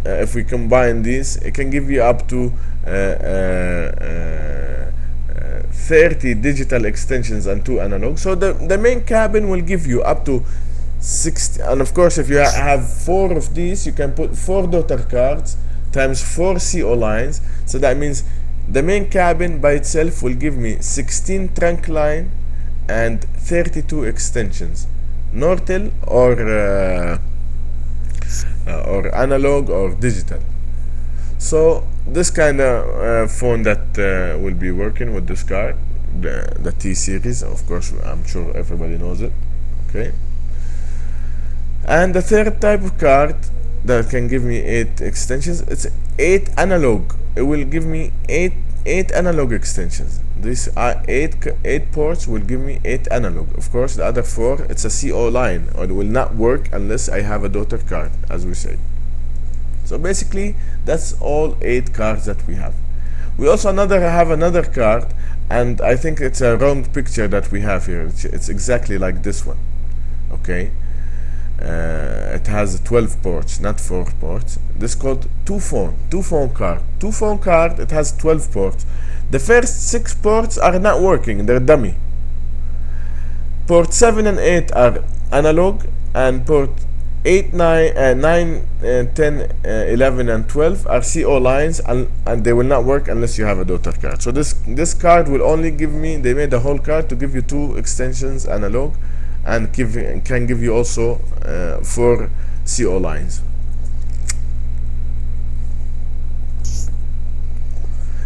if we combine these, it can give you up to 30 digital extensions and 2 analog. So the main cabin will give you up to 60, and of course if you have 4 of these, you can put 4 daughter cards times 4 CO lines. So that means the main cabin by itself will give me 16 trunk line and 32 extensions Nortel, or analog or digital. So this kind of phone that will be working with this card, the T series, of course, I'm sure everybody knows it. Okay, and the third type of card that can give me 8 extensions, it's 8 analog. It will give me 8 analog extensions. These are 8 ports will give me 8 analog. Of course, the other 4, it's a CO line, or it will not work unless I have a daughter card, as we said. So basically, that's all 8 cards that we have. We also have another card, and I think it's a wrong picture that we have here. It's exactly like this one. Okay, it has 12 ports, not 4 ports. This is called two phone card. Two phone card. It has 12 ports. The first 6 ports are not working, they're dummy. Port 7 and 8 are analog, and port 8, 9, 10, 11 and 12 are CO lines, and they will not work unless you have a daughter card. So this card will only give me, they made the whole card to give you 2 extensions analog, and can give you also 4 CO lines.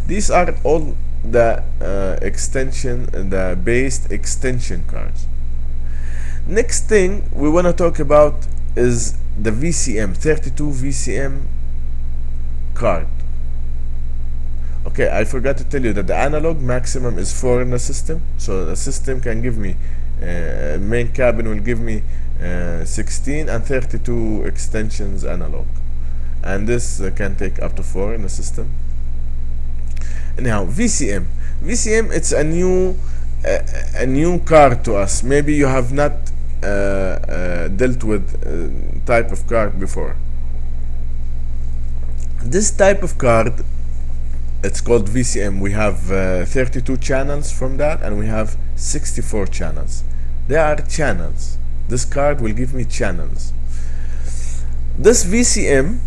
These are all the the based extension cards. Next thing we want to talk about is the VCM, 32 VCM card. Okay, I forgot to tell you that the analog maximum is 4 in the system. So the system can give me, main cabin will give me 16 and 32 extensions analog, and this can take up to 4 in the system. Now VCM, it's a new card to us. Maybe you have not dealt with type of card before. This type of card, it's called VCM. We have 32 channels from that, and we have 64 channels. There are channels. This card will give me channels. This VCM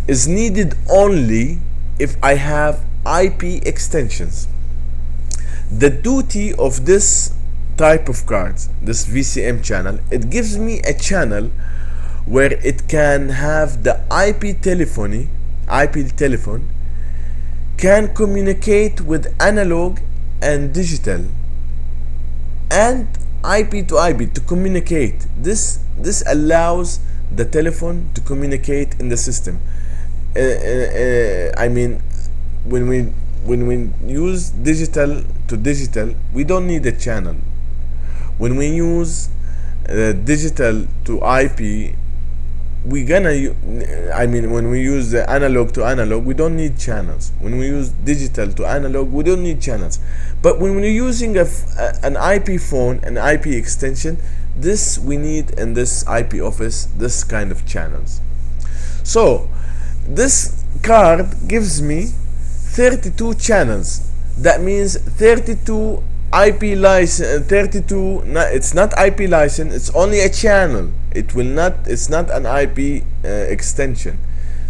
is needed only if I have IP extensions. The duty of this type of cards, this VCM channel, it gives me a channel where it can have the IP telephone can communicate with analog and digital and IP to IP to communicate. This allows the telephone to communicate in the system. I mean, when we use digital to digital, we don't need a channel. When we use digital to IP, when we use the analog to analog, we don't need channels. When we use digital to analog, we don't need channels. But when we're using an IP phone, an IP extension, this we need in this IP office, this kind of channels. So this card gives me 32 channels. that means 32 IP license, 32, it's not IP license, it's only a channel. It's not an IP extension.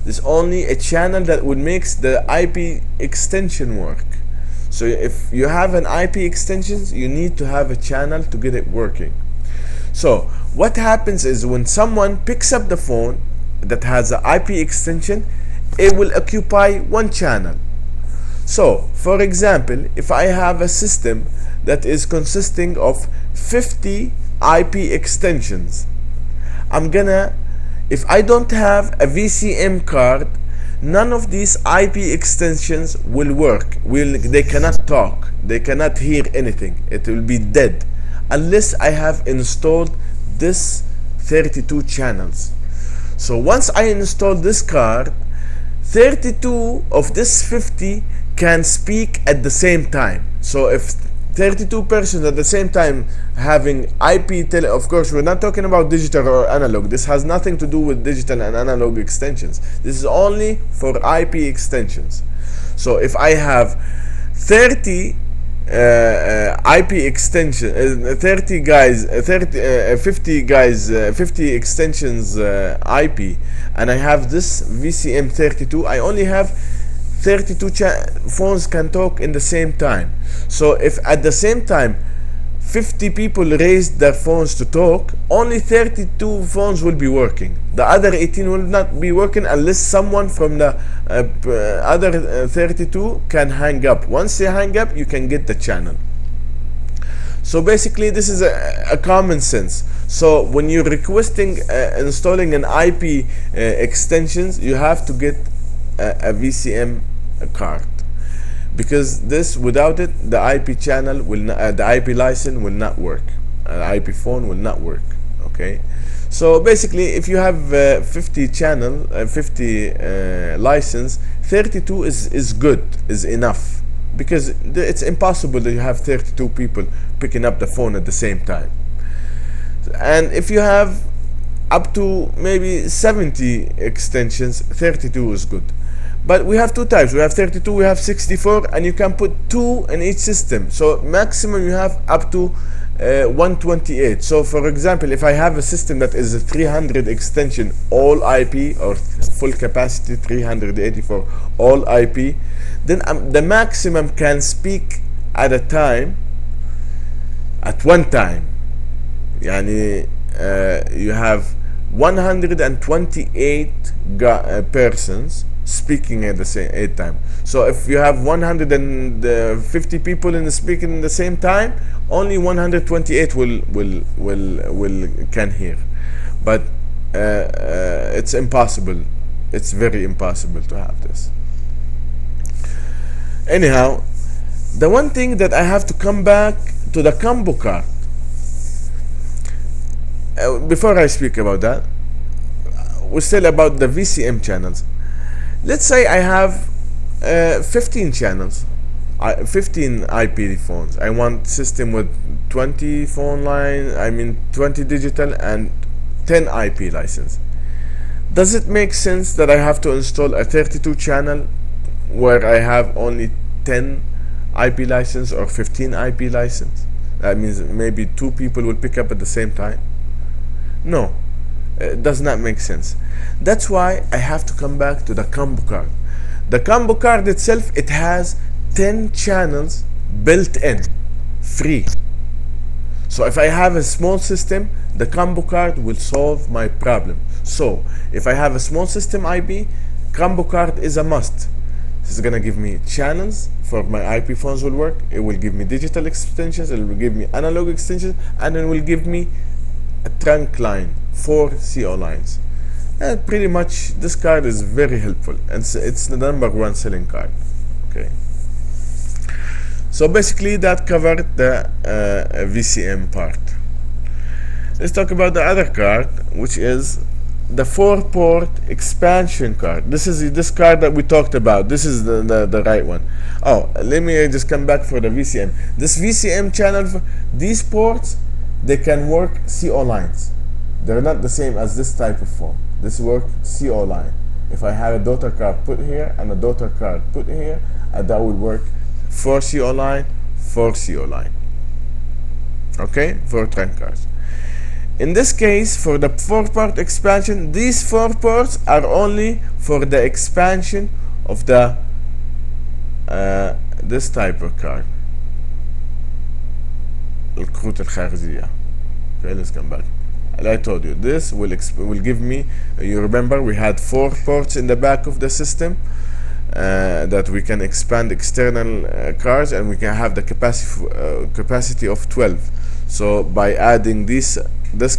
It's only a channel that would make the IP extension work. So if you have an IP extension, you need to have a channel to get it working. So what happens is when someone picks up the phone that has an IP extension, it will occupy one channel. So for example, if I have a system that is consisting of 50 IP extensions, if I don't have a VCM card, none of these IP extensions will work. They cannot talk, they cannot hear anything. It will be dead unless I have installed this 32 channels. So once I install this card, 32 of this 50 can speak at the same time. So if 32 persons at the same time having of course we're not talking about digital or analog. This has nothing to do with digital and analog extensions. This is only for IP extensions. So if I have 30 IP extension, 50 extensions IP, and I have this VCM 32, I only have 32 phones can talk in the same time. So if at the same time 50 people raise their phones to talk, only 32 phones will be working. The other 18 will not be working unless someone from the other 32 can hang up. Once they hang up, you can get the channel. So basically this is a common sense. So when you're requesting installing an IP extensions, you have to get a VCM card, because this, without it, the IP channel will not, the IP license will not work, IP phone will not work. Okay, so basically if you have 50 channel, 50 license, 32 is good, is enough, because it's impossible that you have 32 people picking up the phone at the same time. And if you have up to maybe 70 extensions, 32 is good. But we have two types. We have 32, we have 64, and you can put 2 in each system. So maximum you have up to 128. So for example, if I have a system that is a 300 extension all IP, or full capacity 384 all IP, then the maximum can speak at a time, at one time. Yani you have 128 persons speaking at the same time. So if you have 150 people in speaking at the same time, only 128 will can hear. But it's impossible. It's very impossible to have this. Anyhow, the one thing that I have to come back to the combo card. Before I speak about that, we're still about the VCM channels. Let's say I have 15 channels, 15 IP phones. I want system with 20 phone line, 20 digital and 10 IP license. Does it make sense that I have to install a 32 channel where I have only 10 IP license or 15 IP license? That means maybe 2 people will pick up at the same time. No, it does not make sense. That's why I have to come back to the combo card. The combo card itself, it has 10 channels built in, free. So if I have a small system, the combo card will solve my problem. So if I have a small system IP, combo card is a must. This is gonna give me channels for my IP phones will work. It will give me digital extensions, it will give me analog extensions, and it will give me a trunk line, 4 CO lines. And pretty much this card is very helpful, and it's the #1 selling card. Okay, so basically that covered the VCM part. Let's talk about the other card, which is the 4-port expansion card. This is this card that we talked about. This is the right one. Oh, let me just come back for the VCM. This VCM channel, these ports, they can work CO lines. They're not the same as this type of phone. This work CO line. If I have a daughter card put here and a daughter card put here, that would work 4 CO line, 4 CO line. Okay, for trunk cards. In this case, for the 4-port expansion, these 4 ports are only for the expansion of the this type of card. الكروت الخارجية. Okay, let's come back. And I told you this will give me. You remember we had 4 ports in the back of the system that we can expand external cards, and we can have the capacity of 12. So by adding this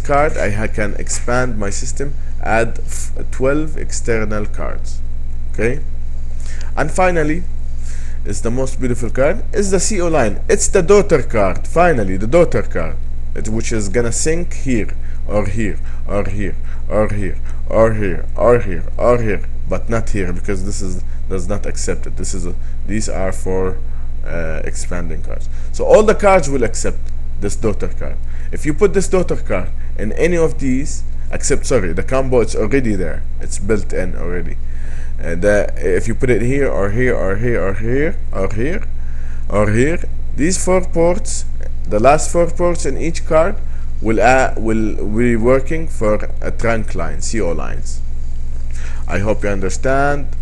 card, I can expand my system, add 12 external cards. Okay, and finally, is the most beautiful card is the CO line. It's the daughter card. Finally, the daughter card, which is gonna sync here or here or here or here or here or here or here, but not here, because this does not accept it. These are for expanding cards. So all the cards will accept this daughter card. If you put this daughter card in any of these, the combo, it's already there. It's built in already. If you put it here or here or here or here or here or here, these 4 ports, the last 4 ports in each card will be working for a trunk line, CO lines. I hope you understand.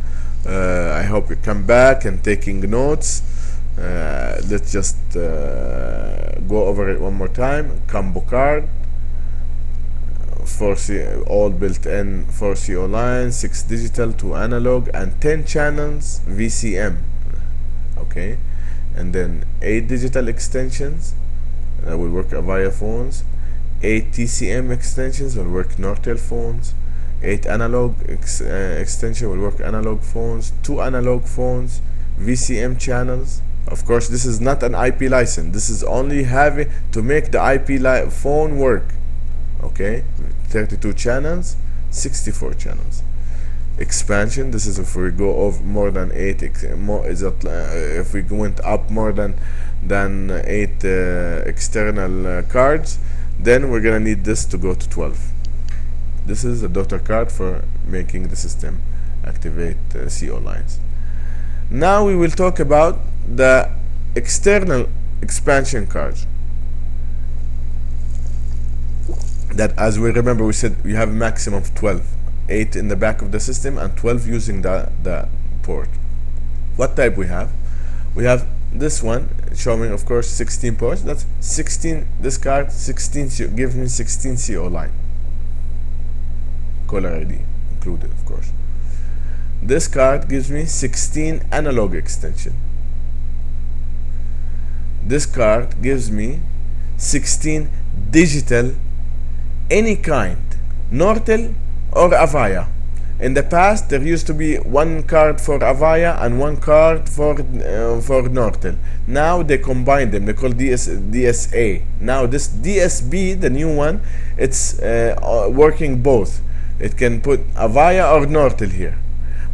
I hope you come back and taking notes. Let's just go over it one more time. Combo card, 4 all built in, 4 CO lines, 6 digital, 2 analog, and 10 channels VCM. Okay, and then 8 digital extensions that will work Avaya phones, 8 TCM extensions will work Nortel phones, 8 analog extension will work analog phones, 2 analog phones, VCM channels. Of course, this is not an IP license. This is only having to make the IP phone work. Okay, 32 channels, 64 channels. Expansion, this is if we go over more than 8. If we went up more than 8 external cards, then we're gonna need this to go to 12. This is a daughter card for making the system activate CO lines. Now we will talk about the external expansion cards. That, as we remember, we said we have a maximum of 12, 8 in the back of the system and 12 using the port. What type we have? We have this one showing, of course, 16 ports. That's 16. This card 16 gives me 16 CO line, caller ID included, of course. This card gives me 16 analog extension. This card gives me 16 digital, any kind, Nortel or Avaya. In the past, there used to be 1 card for Avaya and 1 card for Nortel. Now they combine them. They call DSA. Now this DSB, the new one, it's working both. It can put Avaya or Nortel here.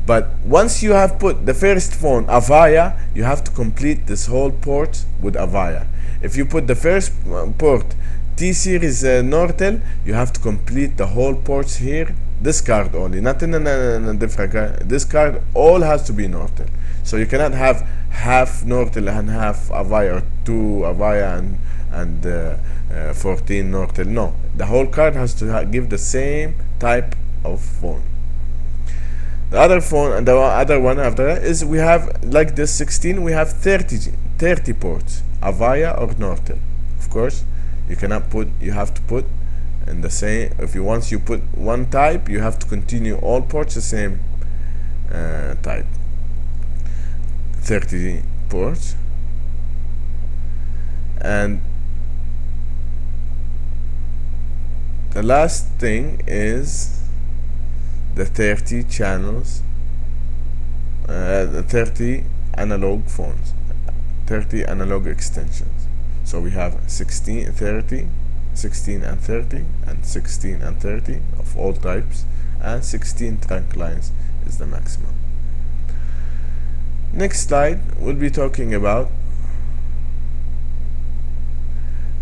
But once you have put the first phone Avaya, you have to complete this whole port with Avaya. If you put the first port T-Series Nortel, you have to complete the whole ports here. This card only, not in a different card. This card all has to be Nortel. So you cannot have half Nortel and half Avaya, or 2 Avaya and 14 Nortel. No, the whole card has to give the same type of phone. The other phone, and the other one after that is, we have like this 16. We have 30 ports, Avaya or Nortel. Of course, you cannot put. You have to put in the same. Once you put one type, you have to continue all ports the same type. 30 ports, and the last thing is the 30 channels, the 30 analog phones, 30 analog extensions. So we have 16, 30, 16 and 30, and 16 and 30 of all types, and 16 trunk lines is the maximum. Next slide, we'll be talking about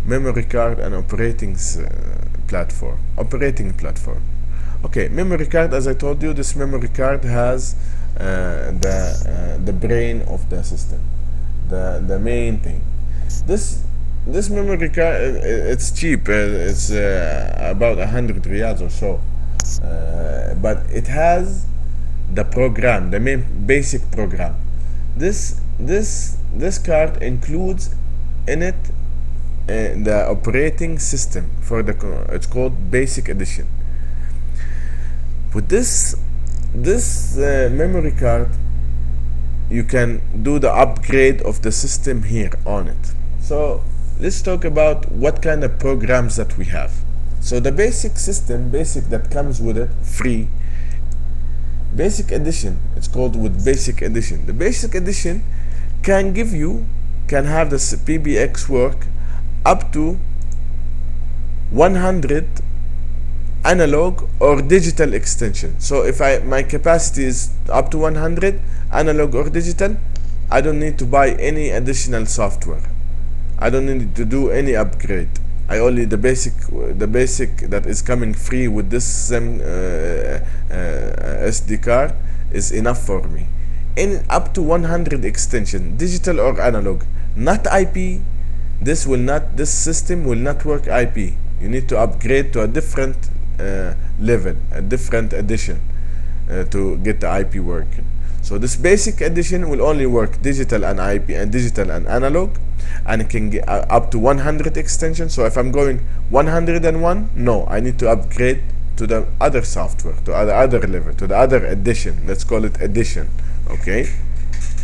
memory card and operating platform. Okay, memory card, as I told you, this memory card has the brain of the system. the main thing. This memory card, it's cheap. It's about 100 riyals or so, but it has the program, the main basic program. This card includes in it the operating system for the it's called Basic Edition. With this memory card, you can do the upgrade of the system here on it. So let's talk about what kind of programs that we have. So the basic system, that comes with it, free. Basic Edition, it's called with Basic Edition. The Basic Edition can have the PBX work up to 100 analog or digital extension. So if my capacity is up to 100 analog or digital, I don't need to buy any additional software. I don't need to do any upgrade. I only the basic that is coming free with this SD card is enough for me. In up to 100 extension, digital or analog, not IP. This system will not work IP. You need to upgrade to a different level, a different edition to get the IP working. So this Basic Edition will only work digital and IP and digital and analog, and it can get up to 100 extensions. So if I'm going 101, no, I need to upgrade to the other software, to the other level, to the other edition. Let's call it edition. Okay.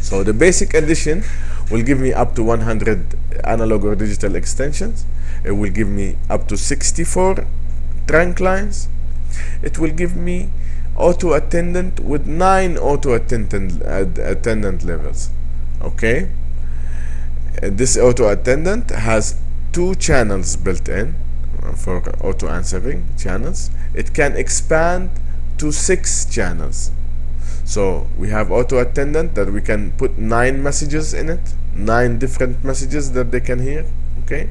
So the Basic Edition will give me up to 100 analog or digital extensions. It will give me up to 64 trunk lines. It will give me auto attendant with 9 auto attendant levels. Okay. This auto attendant has 2 channels built in for auto answering channels. It can expand to 6 channels. So we have auto attendant that we can put 9 messages in it, 9 different messages that they can hear. Okay.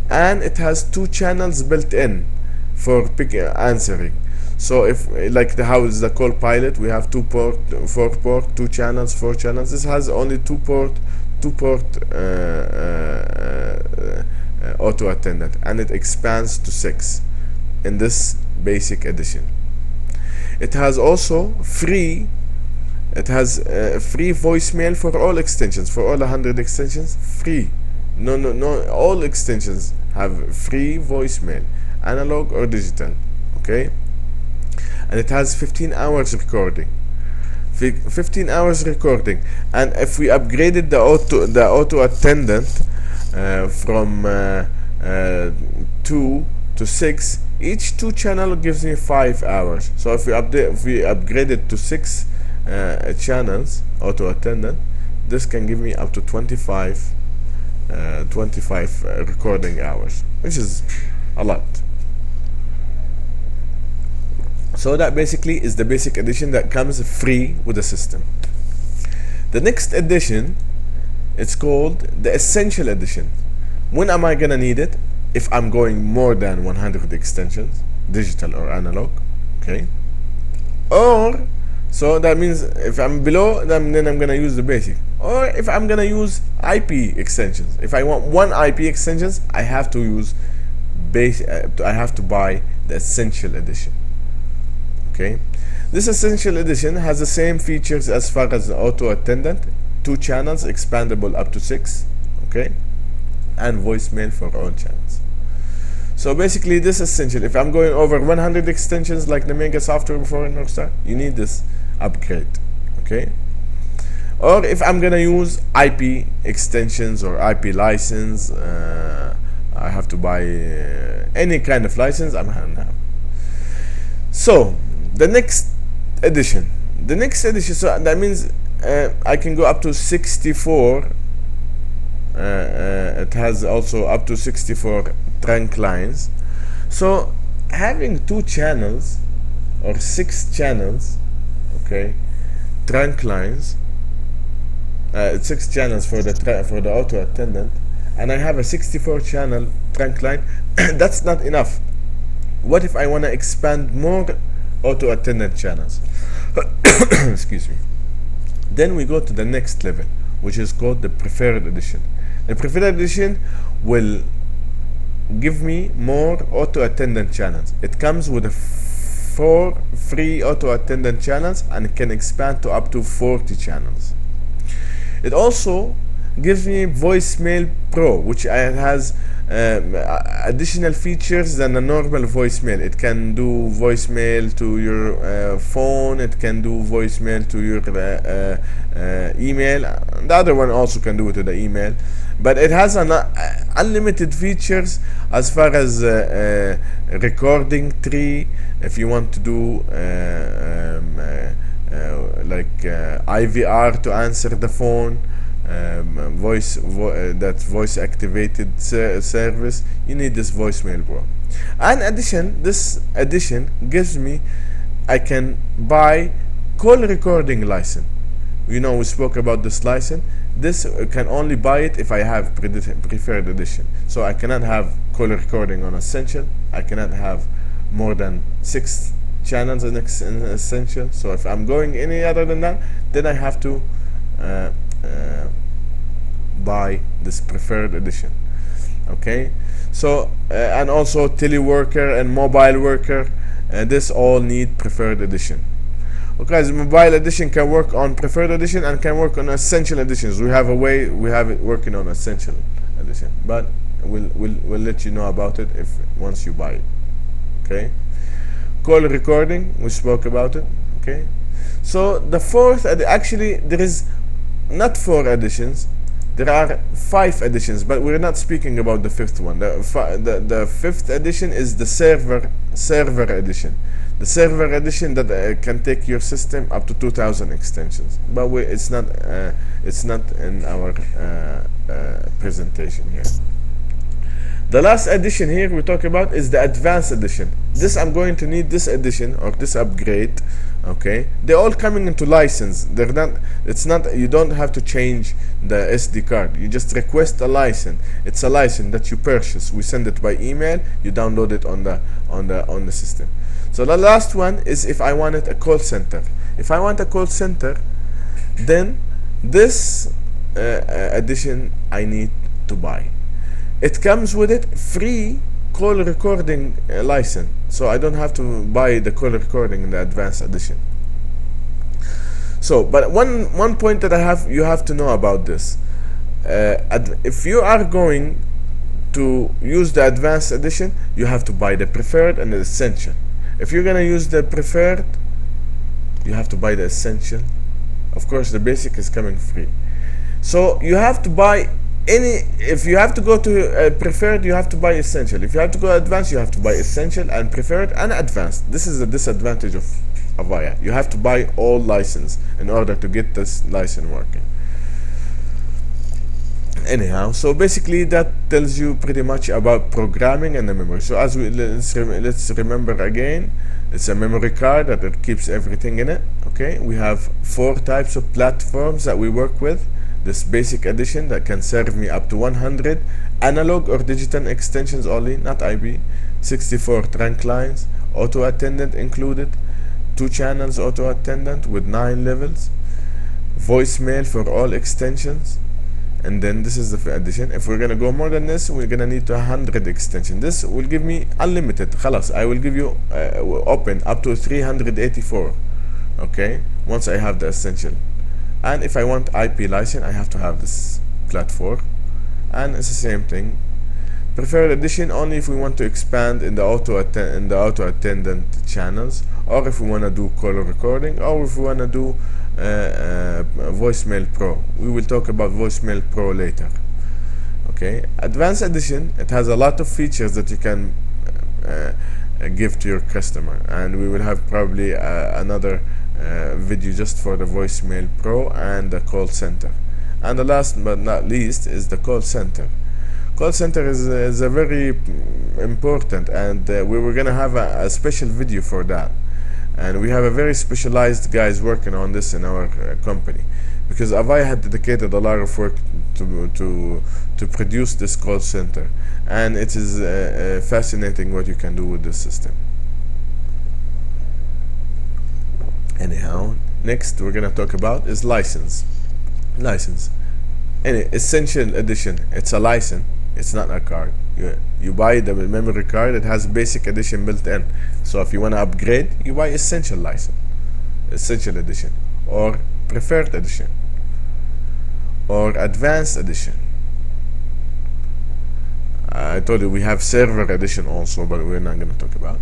And it has 2 channels built in for answering. So if like how is the call pilot, we have 2 port, 4 port, 2 channels, 4 channels. This has only 2 port auto attendant, and it expands to 6 in this Basic Edition. It has also free. It has free voicemail for all extensions, for all 100 extensions, free. No, all extensions have free voicemail, analog or digital. Okay. And it has 15 hours recording. 15 hours recording. And if we upgraded the auto attendant from 2 to 6, each 2 channel gives me 5 hours. So if we upgrade it to 6 channels auto attendant, this can give me up to 25 recording hours, which is a lot. So that basically is the Basic Edition that comes free with the system. The next edition, it's called the Essential Edition. When am I gonna need it? If I'm going more than 100 extensions, digital or analog. Okay. Or so that means if I'm below, then I'm gonna use the basic. Or if I'm gonna use IP extensions, if I want 1 IP extensions, I have to use I have to buy the Essential Edition. Okay, this Essential Edition has the same features as far as the auto attendant, 2 channels, expandable up to 6, okay, and voicemail for all channels. So basically this Essential, if I'm going over 100 extensions like the Mega software before in Northstar, you need this upgrade. Okay, or if I'm gonna use IP extensions or IP license, I have to buy any kind of license. I'm gonna have. So the next edition, so that means I can go up to 64. It has also up to 64 trunk lines. So having 2 channels or 6 channels, okay, trunk lines, 6 channels for the auto attendant, and I have a 64 channel trunk line, that's not enough. What if I want to expand more auto attendant channels? Excuse me. Then we go to the next level, which is called the preferred edition. The preferred edition will give me more auto attendant channels. It comes with 4 free auto attendant channels and it can expand to up to 40 channels. It also gives me voicemail pro, which has additional features than a normal voicemail. It can do voicemail to your phone, it can do voicemail to your email. The other one also can do it to the email, but it has unlimited features as far as recording tree. If you want to do IVR to answer the phone, voice activated service, you need this voicemail pro. And this addition gives me, I can buy call recording license. We spoke about this license. This can only buy it if I have preferred edition. So I cannot have call recording on essential. I cannot have more than 6 channels in essential. So if I'm going any other than that, then I have to buy this preferred edition. Okay, so and also teleworker and mobile worker, this all need preferred edition. Okay, the mobile edition can work on preferred edition and can work on essential editions. We have it working on essential edition, but we'll let you know about it once you buy it. Okay, call recording, we spoke about it. Okay, so the fourth, actually there is not 4 editions, there are 5 editions, but we're not speaking about the 5th one. The 5th edition is the server edition. The server edition that can take your system up to 2,000 extensions, but it's not in our presentation here. The last edition here we talk about is the advanced edition. This I'm going to need this edition or this upgrade. Okay, they're all coming into license. It's not, you don't have to change the SD card. You just request a license. It's a license that you purchase. We send it by email. You download it on the system. So the last one is if I wanted a call center. If I want a call center, then this edition I need to buy. It comes with it free call recording license, so I don't have to buy the call recording in the advanced edition. So, but one point that you have to know about this, if you are going to use the advanced edition, you have to buy the preferred and the essential. If you're gonna use the preferred, you have to buy the essential. Of course, the basic is coming free. So you have to buy if you have to go to preferred, you have to buy essential. If you have to go advanced, you have to buy essential and preferred and advanced. This is the disadvantage of Avaya. You have to buy all license in order to get this license working. Anyhow, so basically that tells you pretty much about programming and the memory. So as let's remember again, it's a memory card that it keeps everything in it. Okay, we have 4 types of platforms that we work with. This basic edition that can serve me up to 100 analog or digital extensions only, not IP, 64 trunk lines, auto attendant included, 2 channels auto attendant with 9 levels, voicemail for all extensions, and then this is the edition. If we're gonna go more than this, we're gonna need 100 extensions. This will give me unlimited. Khalas, I will give you open up to 384. Okay, once I have the essential. And if I want IP license, I have to have this platform, and it's the same thing. Preferred edition only if we want to expand in the auto attendant channels, or if we want to do call recording, or if we want to do voicemail pro. We will talk about voicemail pro later. Okay, advanced edition, it has a lot of features that you can give to your customer, and we will have probably another video just for the voicemail pro and the call center. And the last but not least is the call center. Call center is a very important, and we were gonna have a special video for that, and we have a very specialized guys working on this in our company, because Avaya had dedicated a lot of work to produce this call center, and it is fascinating what you can do with this system. Anyhow, next we're gonna talk about is license. Any essential edition, it's a license, it's not a card. You buy the memory card, it has basic edition built in. So if you want to upgrade, you buy essential license, essential edition, or preferred edition, or advanced edition. I told you we have server edition also, but we're not going to talk about.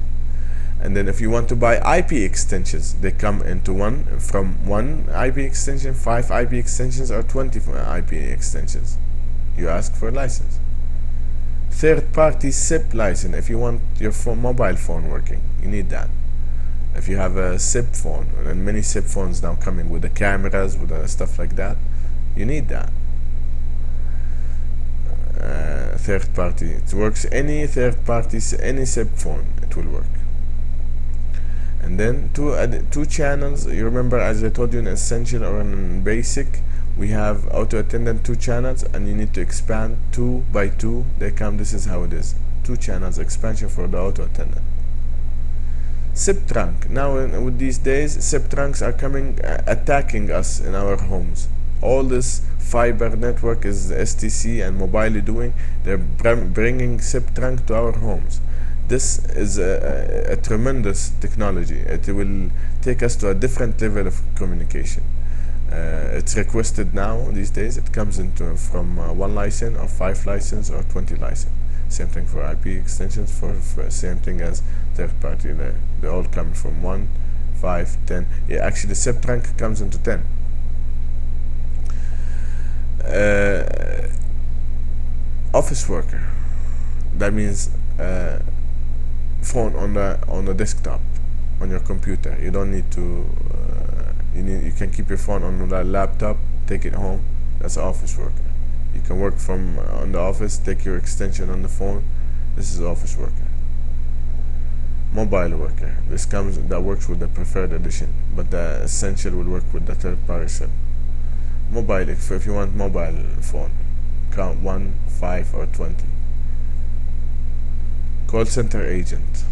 And then if you want to buy IP extensions, they come into one IP extension, 5 IP extensions, or 20 IP extensions. You ask for a license. Third-party SIP license. If you want your mobile phone working, you need that. If you have a SIP phone, and many SIP phones now coming with the cameras, with the stuff like that, you need that. Third party, it works. Any third party, any SIP phone, it will work. And then two channels. You remember, as I told you, in essential or in basic, we have auto attendant 2 channels, and you need to expand 2 by 2. They come. This is how it is. 2 channels expansion for the auto attendant. SIP trunk. Now, with these days, SIP trunks are coming, attacking us in our homes. All this fiber network is STC and Mobile doing. They're bringing SIP trunk to our homes. This is a tremendous technology. It will take us to a different level of communication. It's requested now these days. It comes into from 1 license or 5 license or 20 license. Same thing for IP extensions. For same thing as third party. They all come from 1, 5, 10. Yeah, actually, the SIP trunk comes into 10. Office worker. That means phone on the desktop, on your computer. You don't need to. You can keep your phone on the laptop, take it home. That's an office worker. You can work from on the office, take your extension on the phone. This is office worker. Mobile worker. That works with the preferred edition, but the essential will work with the third party SIP. Mobile, if you want mobile phone, count 1, 5, or 20. Call center agent.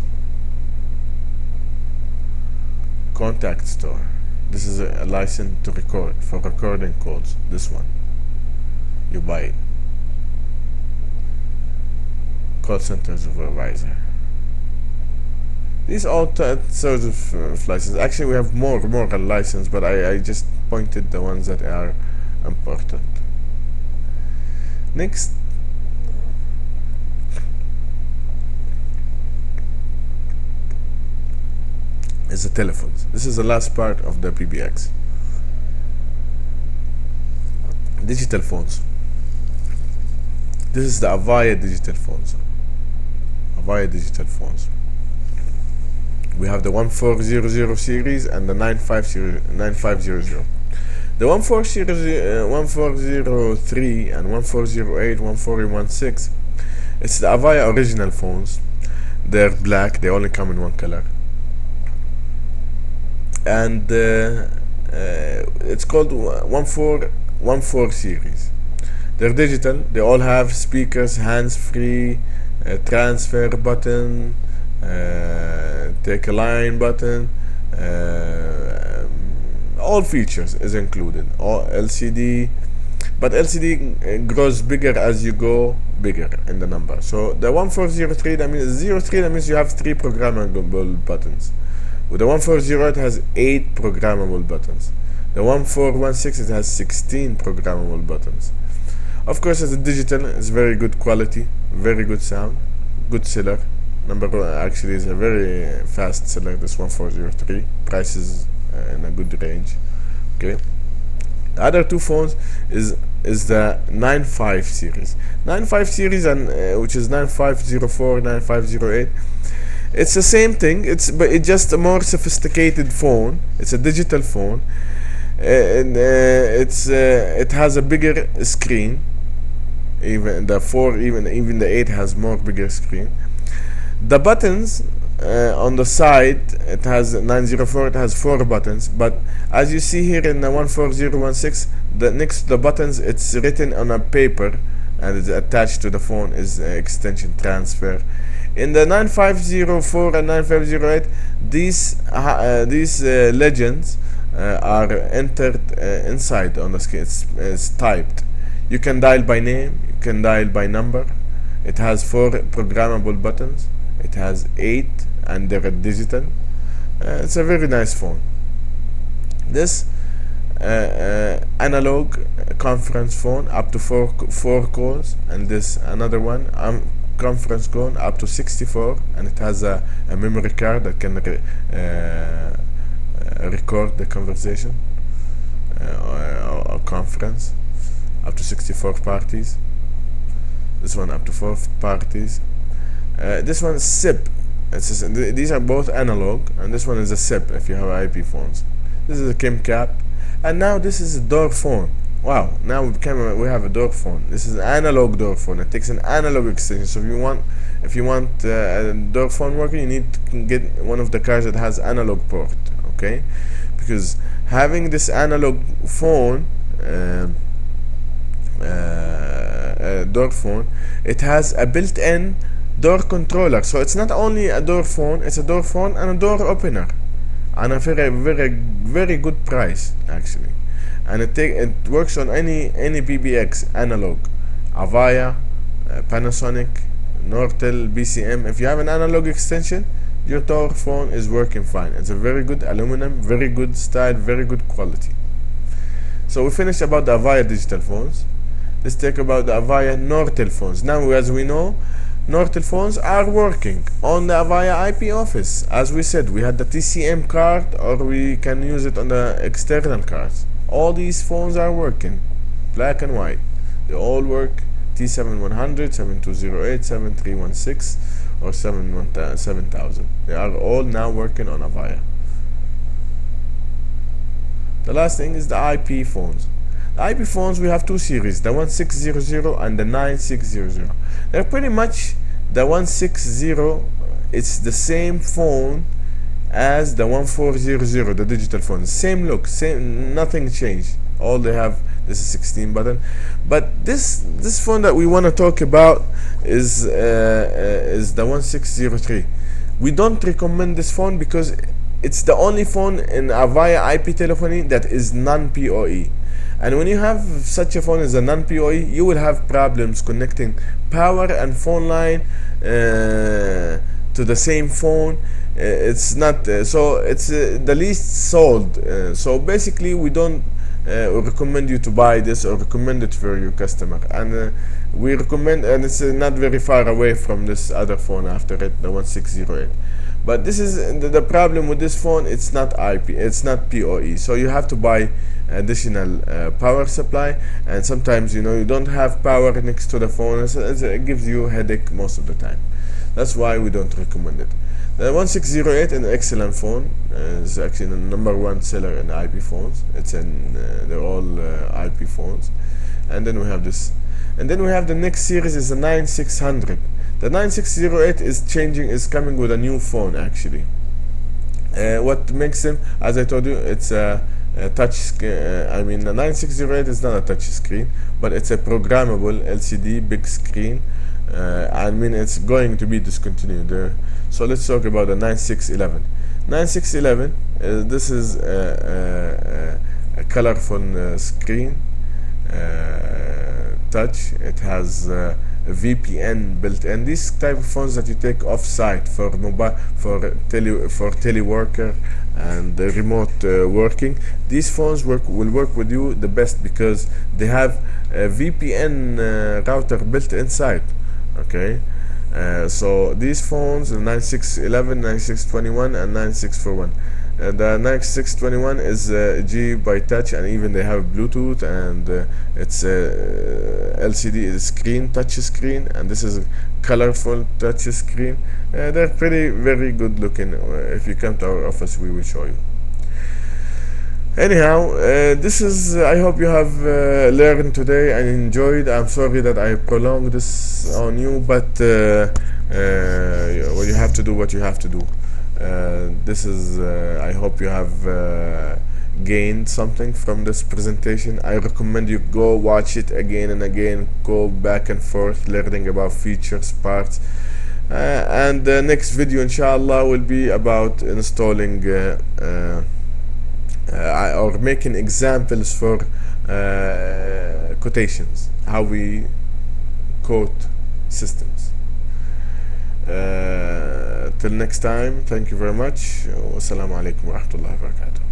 Contact store. This is a license to record, for recording calls. This one, you buy it. Call center supervisor. These all sorts of licenses. Actually, we have more license, but I just pointed the ones that are important. Next, is the telephones. This is the last part of the PBX. Digital phones. This is the Avaya digital phones. Avaya digital phones. We have the 1400 series and the 9500. The 1403 and 1408, 1416, it's the Avaya original phones. They're black. They only come in one color. And it's called 1414 series. They're digital. They all have speakers, hands-free, transfer button, take a line button, all features is included. All LCD, but LCD grows bigger as you go bigger in the number. So the 1403, that means 03, that means you have 3 programmable buttons. With the 1408, it has 8 programmable buttons. The 1416, it has 16 programmable buttons. Of course, it's digital. It's very good quality, very good sound, good seller. Number one, actually, is a very fast seller. This 1403 price is in a good range. Okay. The other 2 phones is the 95 series. 95 series and which is 9504, 9508. It's the same thing. But it's just a more sophisticated phone. It's a digital phone, and it has a bigger screen. Even the 4, even the 8 has more bigger screen. The buttons on the side, it has 904. It has 4 buttons, but as you see here in the 14016, the next to the buttons, it's written on a paper and it's attached to the phone is extension transfer. In the 9504 and 9508, these legends are entered inside on the screen. It's typed. You can dial by name, you can dial by number. It has 4 programmable buttons. It has 8 and they're digital. It's a very nice phone. This analog conference phone up to four calls, and this another one conference phone up to 64, and it has a memory card that can record the conversation or conference up to 64 parties. This one up to 4 parties. This one is SIP. These are both analog, and this one is a SIP if you have IP phones. This is a Kim cap, and now this is a door phone. Wow! Now we have a door phone. This is an analog door phone. It takes an analog extension. So if you want a door phone working, you need to get one of the cars that has analog port. Okay, because having this analog phone. Door phone, it has a built-in door controller, so it's not only a door phone, it's a door phone and a door opener, and a very good price actually. And it works on any PBX analog, Avaya, Panasonic, Nortel, BCM. If you have an analog extension, your door phone is working fine. It's a very good aluminum, very good style, very good quality. So we finished about the Avaya digital phones. Let's talk about the Avaya Nortel phones. Now, as we know, Nortel phones are working on the Avaya IP office. As we said, we had the TCM card, or we can use it on the external cards. All these phones are working, black and white. They all work. T7100, 7208, 7316, or 7000. They are all now working on Avaya. The last thing is the IP phones. The IP phones, we have 2 series, the 1600 and the 9600. They're pretty much the 160. It's the same phone as the 1400, the digital phone. Same look, same, nothing changed. All they have this is 16 button. But this phone that we want to talk about is the 1603. We don't recommend this phone because it's the only phone in Avaya IP telephony that is non-PoE. And when you have such a phone as a non-PoE, you will have problems connecting power and phone line to the same phone. It's not so it's the least sold. So basically, we don't recommend you to buy this or recommend it for your customer. And we recommend, and it's not very far away from this other phone after it, the 1608. But this is the problem with this phone. It's not IP, it's not PoE, so you have to buy additional power supply, and sometimes you don't have power next to the phone. It gives you a headache most of the time. That's why we don't recommend it. The 1608 is an excellent phone. It's actually the #1 seller in IP phones. They're all IP phones. And then we have this, and then we have the next series is the 9600. The 9608 is coming with a new phone actually. What makes them, as I told you, it's a touch. I mean, the 9608 is not a touch screen, but it's a programmable LCD big screen. I mean, it's going to be discontinued. So let's talk about the 9611. 9611. This is a colorful screen, touch. It has a VPN built in. These type of phones that you take off-site for mobile, for teleworker and remote working. These phones will work with you the best because they have a VPN router built inside. Okay, so these phones, the 9611, 9621, and 9641. The 9621 is G by touch, and even they have Bluetooth, and it's LCD screen, touch screen, and this is a colorful touch screen. They're very good looking. If you come to our office, we will show you. Anyhow, this is, I hope you have learned today and enjoyed. I'm sorry that I prolonged this on you, but well, you have to do what you have to do. This is, I hope you have gained something from this presentation. I recommend you go watch it again and again, go back and forth learning about features, parts, and the next video inshallah will be about installing or making examples for quotations, how we quote systems. Till next time, thank you very much. Wassalamu alaikum wa rahmatullahi wa barakatuh.